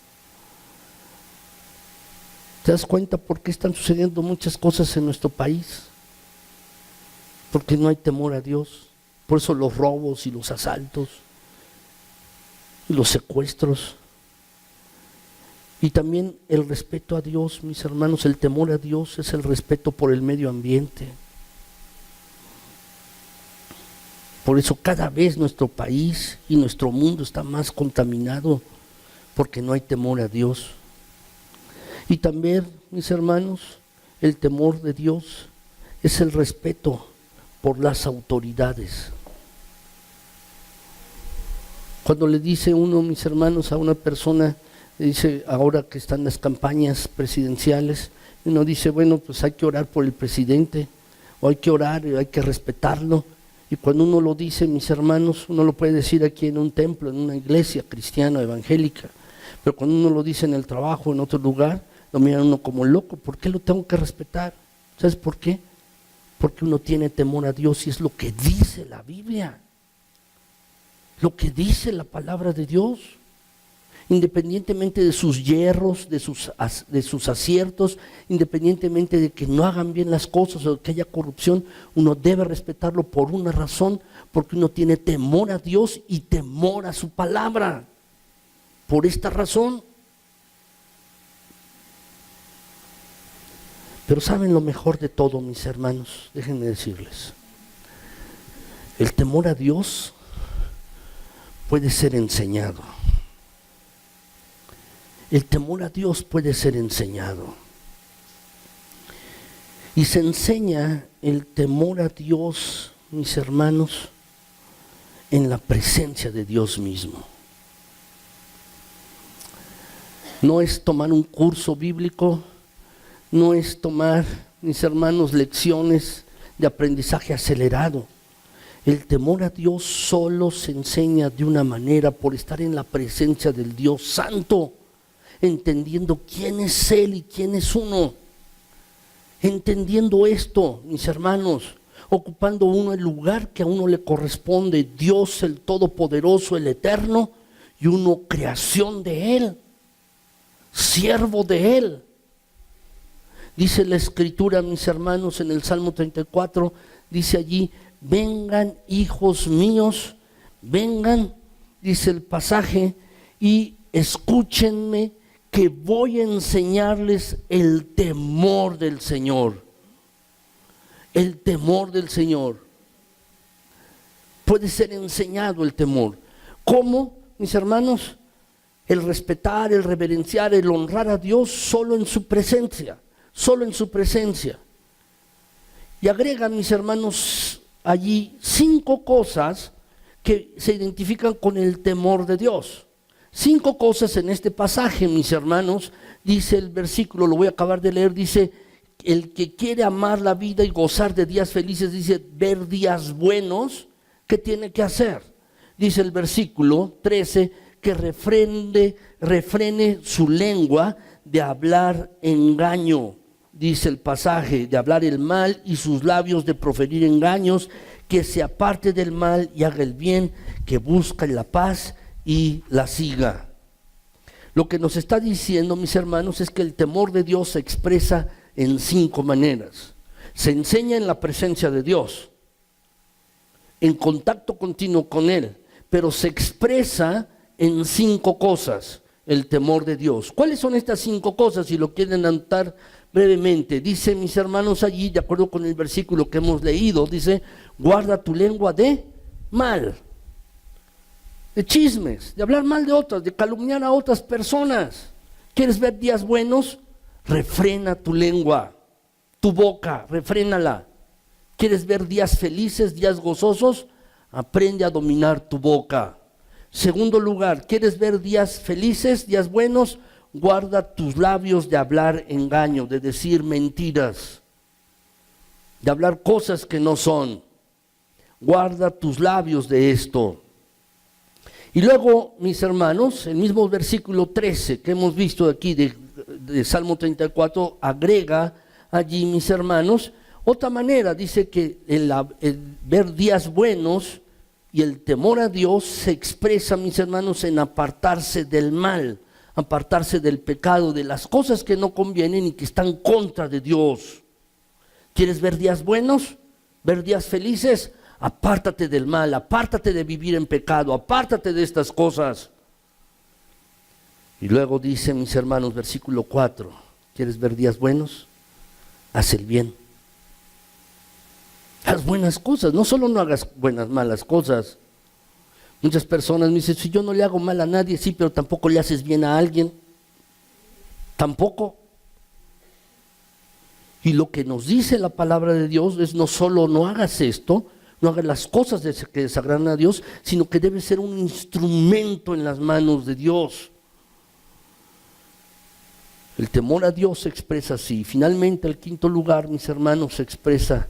¿Te das cuenta por qué están sucediendo muchas cosas en nuestro país? Porque no hay temor a Dios. Por eso los robos y los asaltos y los secuestros. Y también el respeto a Dios, mis hermanos, el temor a Dios es el respeto por el medio ambiente. Por eso cada vez nuestro país y nuestro mundo está más contaminado, porque no hay temor a Dios. Y también, mis hermanos, el temor de Dios es el respeto por las autoridades. Cuando le dice uno, mis hermanos, a una persona, le dice, ahora que están las campañas presidenciales, uno dice, bueno, pues hay que orar por el presidente, o hay que orar y hay que respetarlo. Y cuando uno lo dice, mis hermanos, uno lo puede decir aquí en un templo, en una iglesia cristiana, evangélica, pero cuando uno lo dice en el trabajo, en otro lugar, lo miran uno como loco. ¿Por qué lo tengo que respetar? ¿Sabes por qué? Porque uno tiene temor a Dios y es lo que dice la Biblia, lo que dice la palabra de Dios. Independientemente de sus yerros, de sus aciertos, independientemente de que no hagan bien las cosas o que haya corrupción, uno debe respetarlo por una razón, porque uno tiene temor a Dios y temor a su palabra. Por esta razón. Pero ¿saben lo mejor de todo, mis hermanos? Déjenme decirles. El temor a Dios puede ser enseñado. El temor a Dios puede ser enseñado. Y se enseña el temor a Dios, mis hermanos, en la presencia de Dios mismo. No es tomar un curso bíblico, no es tomar, mis hermanos, lecciones de aprendizaje acelerado. El temor a Dios solo se enseña de una manera, por estar en la presencia del Dios Santo, entendiendo quién es Él y quién es uno. Entendiendo esto, mis hermanos, ocupando uno el lugar que a uno le corresponde, Dios el Todopoderoso, el Eterno, y uno creación de Él, siervo de Él. Dice la Escritura, mis hermanos, en el Salmo 34, dice allí, vengan hijos míos, vengan, dice el pasaje, y escúchenme, que voy a enseñarles el temor del Señor. El temor del Señor. Puede ser enseñado el temor. ¿Cómo, mis hermanos? El respetar, el reverenciar, el honrar a Dios solo en su presencia. Solo en su presencia. Y agregan, mis hermanos, allí 5 cosas que se identifican con el temor de Dios. 5 cosas en este pasaje, mis hermanos. Dice el versículo, lo voy a acabar de leer, dice, el que quiere amar la vida y gozar de días felices, dice, ver días buenos, ¿qué tiene que hacer? Dice el versículo 13, que refrene su lengua de hablar engaño. Dice el pasaje, de hablar el mal y sus labios de proferir engaños, que se aparte del mal y haga el bien, que busca la paz y la siga. Lo que nos está diciendo, mis hermanos, es que el temor de Dios se expresa en 5 maneras. Se enseña en la presencia de Dios, en contacto continuo con Él, pero se expresa en 5 cosas el temor de Dios. ¿Cuáles son estas 5 cosas? Si lo quieren anotar brevemente, dice, mis hermanos, allí, de acuerdo con el versículo que hemos leído, dice, guarda tu lengua de mal, de chismes, de hablar mal de otras, de calumniar a otras personas. ¿Quieres ver días buenos? Refrena tu lengua, tu boca, refrénala. ¿Quieres ver días felices, días gozosos? Aprende a dominar tu boca. Segundo lugar, ¿quieres ver días felices, días buenos? Guarda tus labios de hablar engaño, de decir mentiras, de hablar cosas que no son. Guarda tus labios de esto. Y luego, mis hermanos, el mismo versículo 13 que hemos visto aquí de Salmo 34, agrega allí, mis hermanos, otra manera. Dice que el ver días buenos y el temor a Dios se expresa, mis hermanos, en apartarse del mal, apartarse del pecado, de las cosas que no convienen y que están contra de Dios. ¿Quieres ver días buenos? ¿Ver días felices? Apártate del mal, apártate de vivir en pecado, apártate de estas cosas. Y luego dice, mis hermanos, versículo 4, ¿quieres ver días buenos? Haz el bien. Haz buenas cosas, no solo no hagas malas cosas. Muchas personas me dicen, si yo no le hago mal a nadie, sí, pero tampoco le haces bien a alguien. Tampoco. Y lo que nos dice la palabra de Dios es no solo no hagas esto, no hagas las cosas que desagradan a Dios, sino que debe ser un instrumento en las manos de Dios. El temor a Dios se expresa así. Finalmente, el quinto lugar, mis hermanos, se expresa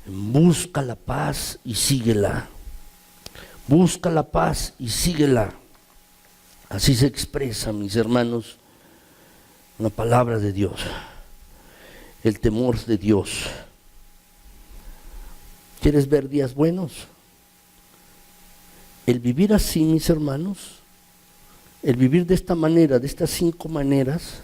en busca la paz y síguela. Busca la paz y síguela. Así se expresa, mis hermanos, la palabra de Dios. El temor de Dios. ¿Quieres ver días buenos? El vivir así, mis hermanos, el vivir de esta manera, de estas 5 maneras,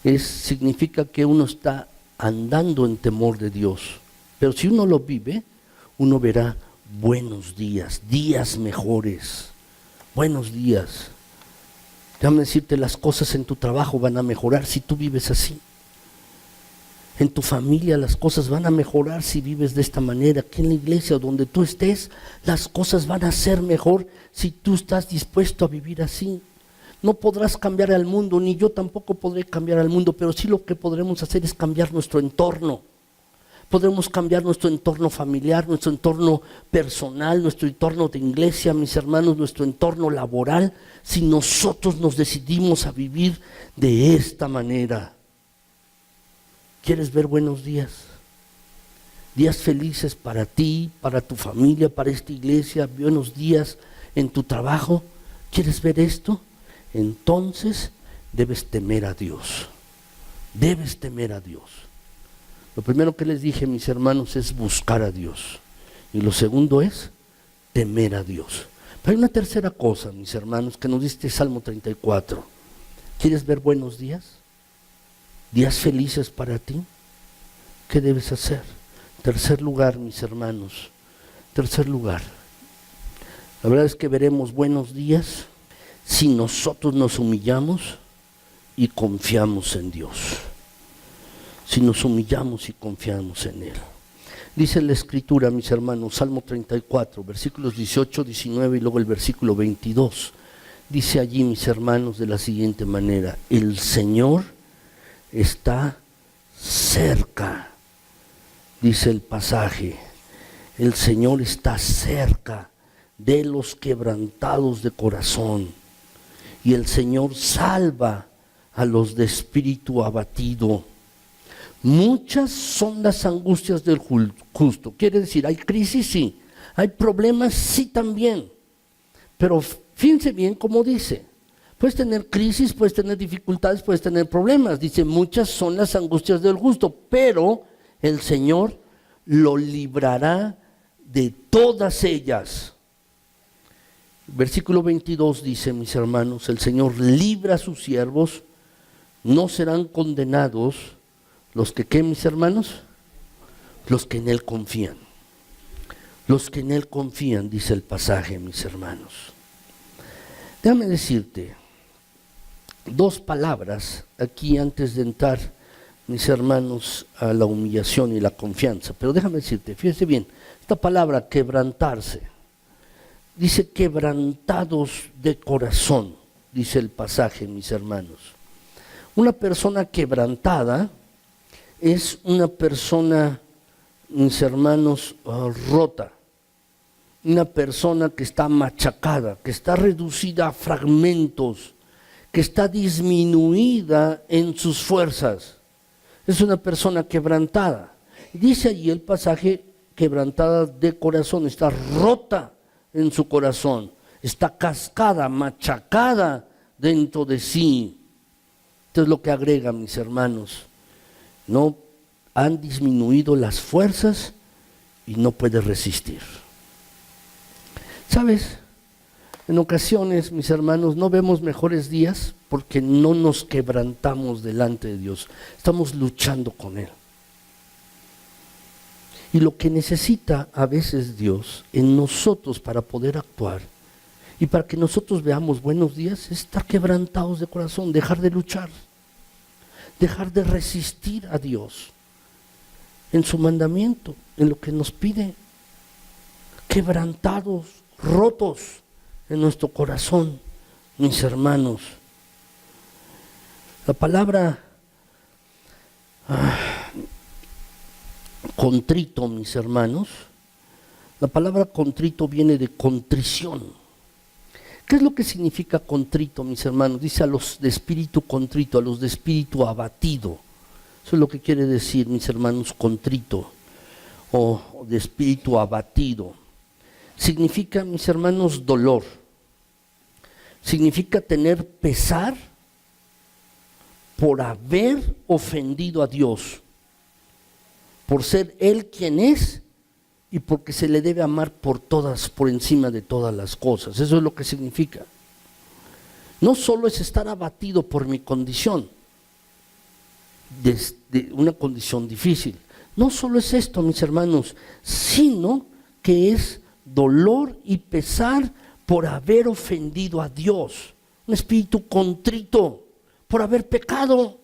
significa que uno está andando en temor de Dios. Pero si uno lo vive, uno verá buenos días, días mejores, buenos días. Déjame decirte, las cosas en tu trabajo van a mejorar si tú vives así. En tu familia las cosas van a mejorar si vives de esta manera. Aquí en la iglesia, donde tú estés, las cosas van a ser mejor si tú estás dispuesto a vivir así. No podrás cambiar al mundo, ni yo tampoco podré cambiar al mundo, pero sí lo que podremos hacer es cambiar nuestro entorno. Podremos cambiar nuestro entorno familiar, nuestro entorno personal, nuestro entorno de iglesia, mis hermanos, nuestro entorno laboral, si nosotros nos decidimos a vivir de esta manera. ¿Quieres ver buenos días? Días felices para ti, para tu familia, para esta iglesia, buenos días en tu trabajo. ¿Quieres ver esto? Entonces debes temer a Dios. Debes temer a Dios. Lo primero que les dije, mis hermanos, es buscar a Dios. Y lo segundo es temer a Dios. Pero hay una tercera cosa, mis hermanos, que nos dice Salmo 34. ¿Quieres ver buenos días? ¿Días felices para ti? ¿Qué debes hacer? Tercer lugar, mis hermanos. Tercer lugar. La verdad es que veremos buenos días si nosotros nos humillamos y confiamos en Dios. Si nos humillamos y confiamos en Él. Dice la Escritura, mis hermanos, Salmo 34, versículos 18, 19 y luego el versículo 22. Dice allí, mis hermanos, de la siguiente manera: el Señor está cerca, dice el pasaje. El Señor está cerca de los quebrantados de corazón, y el Señor salva a los de espíritu abatido. Muchas son las angustias del justo. Quiere decir, hay crisis, sí. Hay problemas, sí, también. Pero fíjense bien cómo dice. Puedes tener crisis, puedes tener dificultades, puedes tener problemas. Dice, muchas son las angustias del justo, pero el Señor lo librará de todas ellas. Versículo 22 dice, mis hermanos, el Señor libra a sus siervos, no serán condenados los que, ¿qué, mis hermanos? Los que en Él confían. Los que en Él confían, dice el pasaje, mis hermanos. Déjame decirte 2 palabras aquí antes de entrar mis hermanos, a la humillación y la confianza. Pero déjame decirte, fíjese bien, esta palabra quebrantarse, dice quebrantados de corazón, dice el pasaje, mis hermanos. Una persona quebrantada es una persona, mis hermanos, rota. Una persona que está machacada, que está reducida a fragmentos, que está disminuida en sus fuerzas. Es una persona quebrantada. Dice allí el pasaje, quebrantada de corazón, está rota en su corazón, está cascada, machacada dentro de sí. Esto es lo que agrega, mis hermanos. No han disminuido las fuerzas y no puede resistir. ¿Sabes? En ocasiones, mis hermanos, no vemos mejores días porque no nos quebrantamos delante de Dios. Estamos luchando con Él. Y lo que necesita a veces Dios en nosotros para poder actuar y para que nosotros veamos buenos días es estar quebrantados de corazón, dejar de luchar, dejar de resistir a Dios en su mandamiento, en lo que nos pide, quebrantados, rotos en nuestro corazón, mis hermanos. La palabra contrito, mis hermanos, la palabra contrito viene de contrición. ¿Qué es lo que significa contrito, mis hermanos? Dice a los de espíritu contrito, a los de espíritu abatido. Eso es lo que quiere decir, mis hermanos, contrito o de espíritu abatido. Significa, mis hermanos, dolor. Significa tener pesar por haber ofendido a Dios, por ser Él quien es y porque se le debe amar por encima de todas las cosas. Eso es lo que significa. No solo es estar abatido por mi condición, de una condición difícil. No solo es esto, mis hermanos, sino que es dolor y pesar por haber ofendido a Dios. Un espíritu contrito por haber pecado.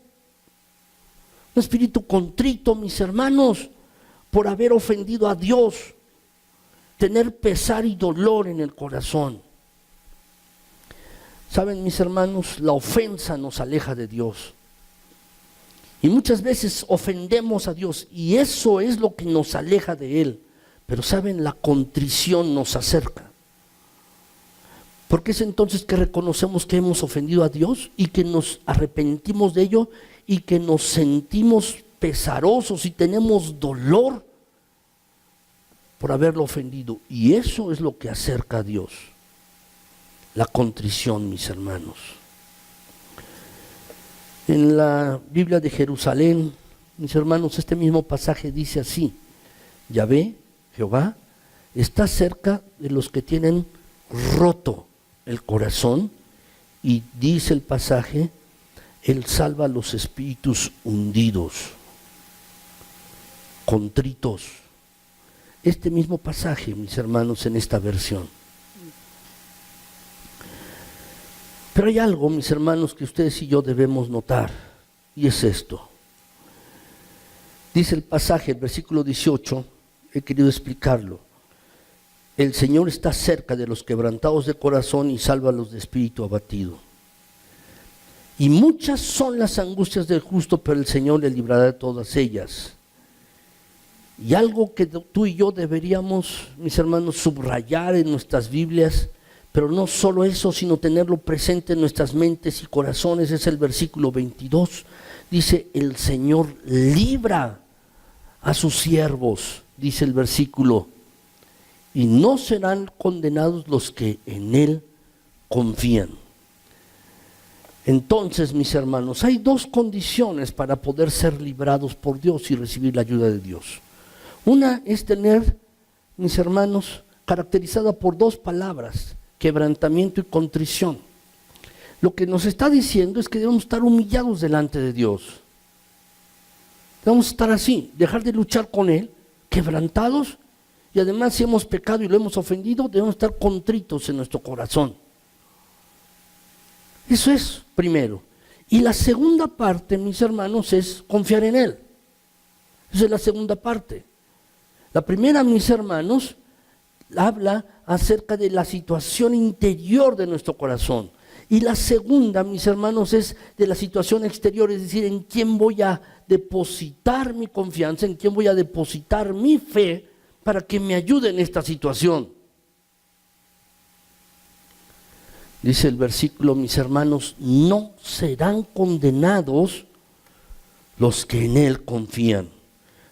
Un espíritu contrito, mis hermanos, por haber ofendido a Dios. Tener pesar y dolor en el corazón. Saben, mis hermanos, la ofensa nos aleja de Dios. Y muchas veces ofendemos a Dios y eso es lo que nos aleja de Él. Pero saben, la contrición nos acerca. Porque es entonces que reconocemos que hemos ofendido a Dios y que nos arrepentimos de ello y que nos sentimos pesarosos y tenemos dolor por haberlo ofendido. Y eso es lo que acerca a Dios. La contrición, mis hermanos. En la Biblia de Jerusalén, mis hermanos, este mismo pasaje dice así: Yahvé, Jehová, está cerca de los que tienen roto el corazón, y dice el pasaje, Él salva a los espíritus hundidos, contritos. Este mismo pasaje, mis hermanos, en esta versión. Pero hay algo, mis hermanos, que ustedes y yo debemos notar, y es esto. Dice el pasaje, el versículo 18, he querido explicarlo. El Señor está cerca de los quebrantados de corazón y salva a los de espíritu abatido. Y muchas son las angustias del justo, pero el Señor le librará de todas ellas. Y algo que tú y yo deberíamos, mis hermanos, subrayar en nuestras Biblias, pero no solo eso, sino tenerlo presente en nuestras mentes y corazones, es el versículo 22. Dice, el Señor libra a sus siervos, dice el versículo, y no serán condenados los que en Él confían. Entonces, mis hermanos, hay dos condiciones para poder ser librados por Dios y recibir la ayuda de Dios. Una es tener, mis hermanos, caracterizada por dos palabras: quebrantamiento y contrición. Lo que nos está diciendo es que debemos estar humillados delante de Dios. Debemos estar así, dejar de luchar con Él, quebrantados, y además si hemos pecado y lo hemos ofendido, debemos estar contritos en nuestro corazón. Eso es primero. Y la segunda parte, mis hermanos, es confiar en Él. Esa es la segunda parte. La primera, mis hermanos, habla acerca de la situación interior de nuestro corazón. Y la segunda, mis hermanos, es de la situación exterior, es decir, en quién voy a depositar mi confianza, en quién voy a depositar mi fe para que me ayude en esta situación. Dice el versículo, mis hermanos, no serán condenados los que en Él confían,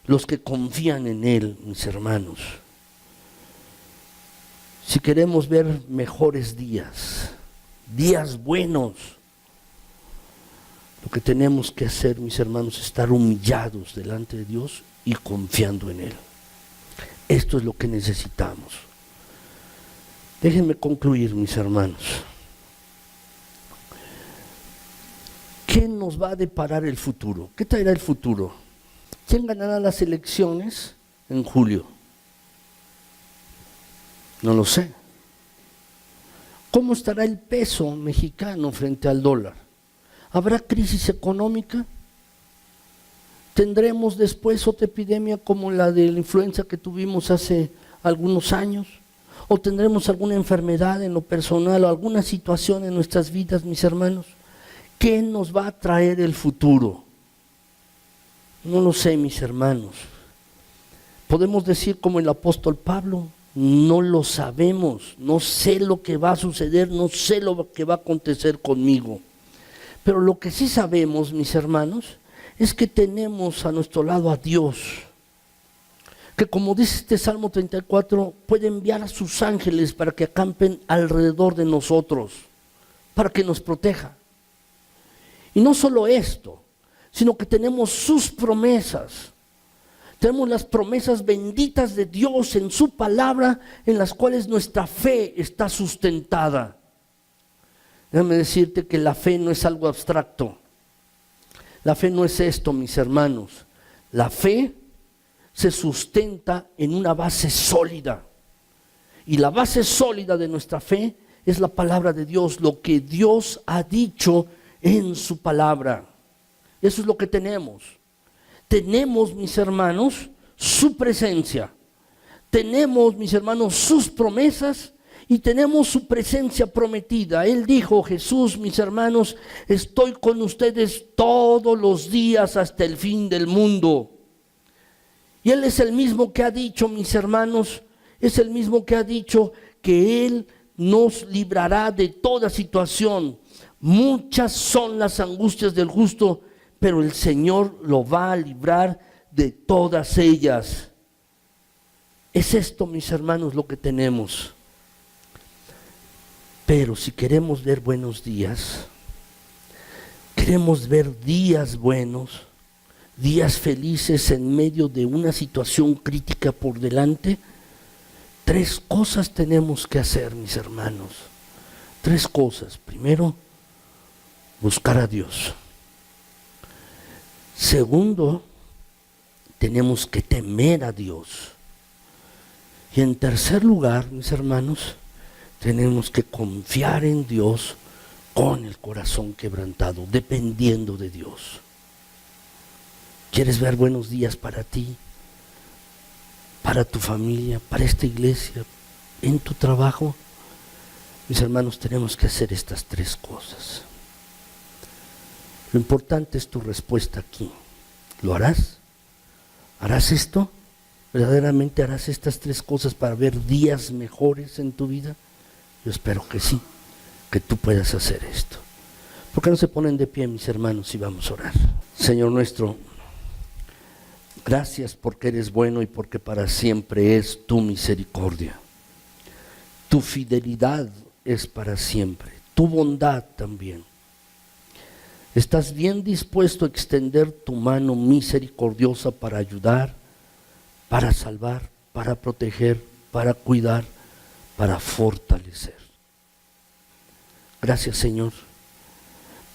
los que confían en Él, mis hermanos. Si queremos ver mejores días, días buenos, lo que tenemos que hacer, mis hermanos, es estar humillados delante de Dios y confiando en Él. Esto es lo que necesitamos. Déjenme concluir, mis hermanos. ¿Qué nos va a deparar el futuro? ¿Qué traerá el futuro? ¿Quién ganará las elecciones en julio? No lo sé. ¿Cómo estará el peso mexicano frente al dólar? ¿Habrá crisis económica? ¿Tendremos después otra epidemia como la de la influenza que tuvimos hace algunos años? ¿O tendremos alguna enfermedad en lo personal o alguna situación en nuestras vidas, mis hermanos? ¿Qué nos va a traer el futuro? No lo sé, mis hermanos. Podemos decir como el apóstol Pablo, no lo sabemos, no sé lo que va a suceder, no sé lo que va a acontecer conmigo. Pero lo que sí sabemos, mis hermanos, es que tenemos a nuestro lado a Dios, que como dice este Salmo 34, puede enviar a sus ángeles para que acampen alrededor de nosotros, para que nos proteja. Y no solo esto, sino que tenemos sus promesas. Tenemos las promesas benditas de Dios en su palabra, en las cuales nuestra fe está sustentada. Déjame decirte que la fe no es algo abstracto. La fe no es esto, mis hermanos. La fe se sustenta en una base sólida. Y la base sólida de nuestra fe es la palabra de Dios, lo que Dios ha dicho en su palabra. Eso es lo que tenemos. Tenemos, mis hermanos, su presencia. Tenemos, mis hermanos, sus promesas y tenemos su presencia prometida. Él dijo, Jesús, mis hermanos, estoy con ustedes todos los días hasta el fin del mundo. Y Él es el mismo que ha dicho, mis hermanos, es el mismo que ha dicho que Él nos librará de toda situación. Muchas son las angustias del justo, pero el Señor lo va a librar de todas ellas. Es esto, mis hermanos, lo que tenemos. Pero si queremos ver buenos días, queremos ver días buenos, días felices en medio de una situación crítica por delante, 3 cosas tenemos que hacer, mis hermanos. 3 cosas. Primero, buscar a Dios. Segundo, tenemos que temer a Dios. Y en tercer lugar, mis hermanos, tenemos que confiar en Dios con el corazón quebrantado, dependiendo de Dios. ¿Quieres ver buenos días para ti, para tu familia, para esta iglesia, en tu trabajo? Mis hermanos, tenemos que hacer estas 3 cosas. Lo importante es tu respuesta aquí. ¿Lo harás? ¿Harás esto? ¿Verdaderamente harás estas 3 cosas para ver días mejores en tu vida? Yo espero que sí, que tú puedas hacer esto. ¿Por qué no se ponen de pie, mis hermanos, y vamos a orar? Señor nuestro, gracias porque eres bueno y porque para siempre es tu misericordia. Tu fidelidad es para siempre, tu bondad también. Estás bien dispuesto a extender tu mano misericordiosa para ayudar, para salvar, para proteger, para cuidar, para fortalecer. Gracias, Señor,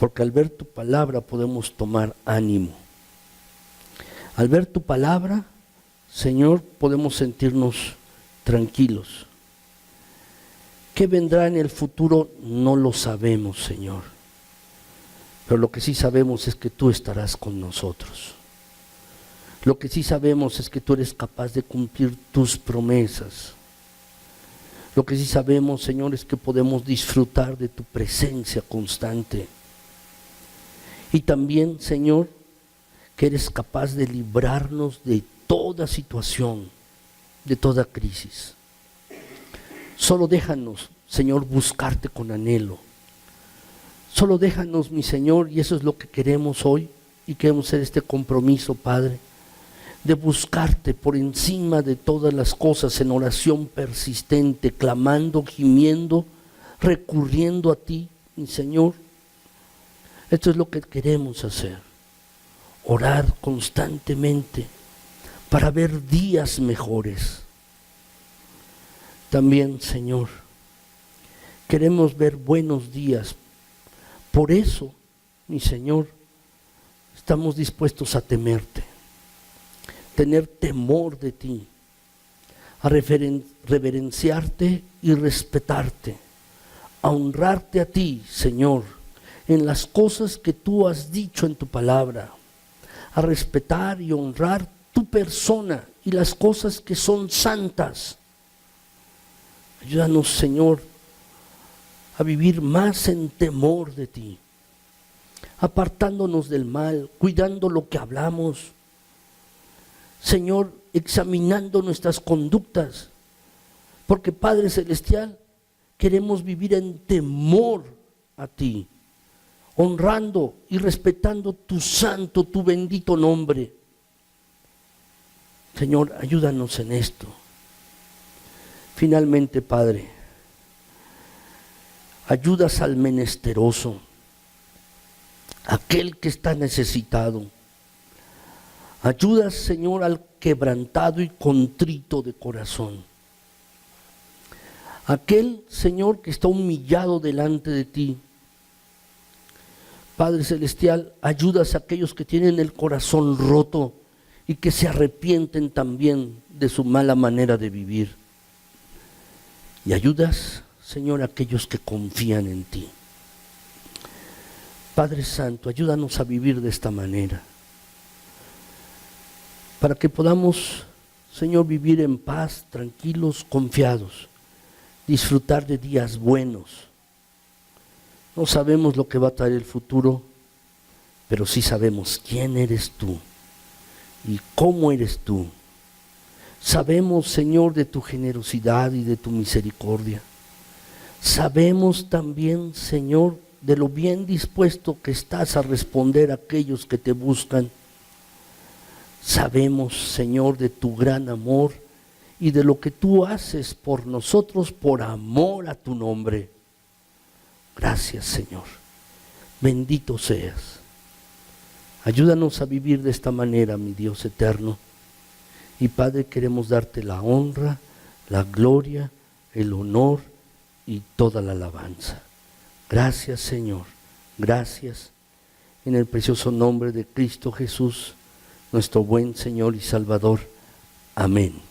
porque al ver tu palabra podemos tomar ánimo. Al ver tu palabra, Señor, podemos sentirnos tranquilos. ¿Qué vendrá en el futuro? No lo sabemos, Señor. Pero lo que sí sabemos es que tú estarás con nosotros. Lo que sí sabemos es que tú eres capaz de cumplir tus promesas. Lo que sí sabemos, Señor, es que podemos disfrutar de tu presencia constante. Y también, Señor, que eres capaz de librarnos de toda situación, de toda crisis. Solo déjanos, Señor, buscarte con anhelo. Solo déjanos, mi Señor, y eso es lo que queremos hoy, y queremos hacer este compromiso, Padre, de buscarte por encima de todas las cosas en oración persistente, clamando, gimiendo, recurriendo a ti, mi Señor. Esto es lo que queremos hacer, orar constantemente para ver días mejores. También, Señor, queremos ver buenos días. Por eso, mi Señor, estamos dispuestos a temerte, tener temor de ti, a reverenciarte y respetarte, a honrarte a ti, Señor, en las cosas que tú has dicho en tu palabra, a respetar y honrar tu persona y las cosas que son santas. Ayúdanos, Señor, a vivir más en temor de ti, apartándonos del mal, cuidando lo que hablamos. Señor, examinando nuestras conductas, porque Padre Celestial, queremos vivir en temor a ti, honrando y respetando tu santo, tu bendito nombre. Señor, ayúdanos en esto. Finalmente, Padre, ayudas al menesteroso, aquel que está necesitado. Ayudas, Señor, al quebrantado y contrito de corazón. Aquel, Señor, que está humillado delante de ti. Padre Celestial, ayudas a aquellos que tienen el corazón roto y que se arrepienten también de su mala manera de vivir. Y ayudas, Señor, a aquellos que confían en ti. Padre Santo, ayúdanos a vivir de esta manera, para que podamos, Señor, vivir en paz, tranquilos, confiados, disfrutar de días buenos. No sabemos lo que va a traer el futuro, pero sí sabemos quién eres tú y cómo eres tú. Sabemos, Señor, de tu generosidad y de tu misericordia. Sabemos también, Señor, de lo bien dispuesto que estás a responder a aquellos que te buscan. Sabemos, Señor, de tu gran amor y de lo que tú haces por nosotros por amor a tu nombre. Gracias, Señor. Bendito seas. Ayúdanos a vivir de esta manera, mi Dios eterno. Y Padre, queremos darte la honra, la gloria, el honor y toda la alabanza. Gracias, Señor. Gracias. En el precioso nombre de Cristo Jesús, nuestro buen Señor y Salvador. Amén.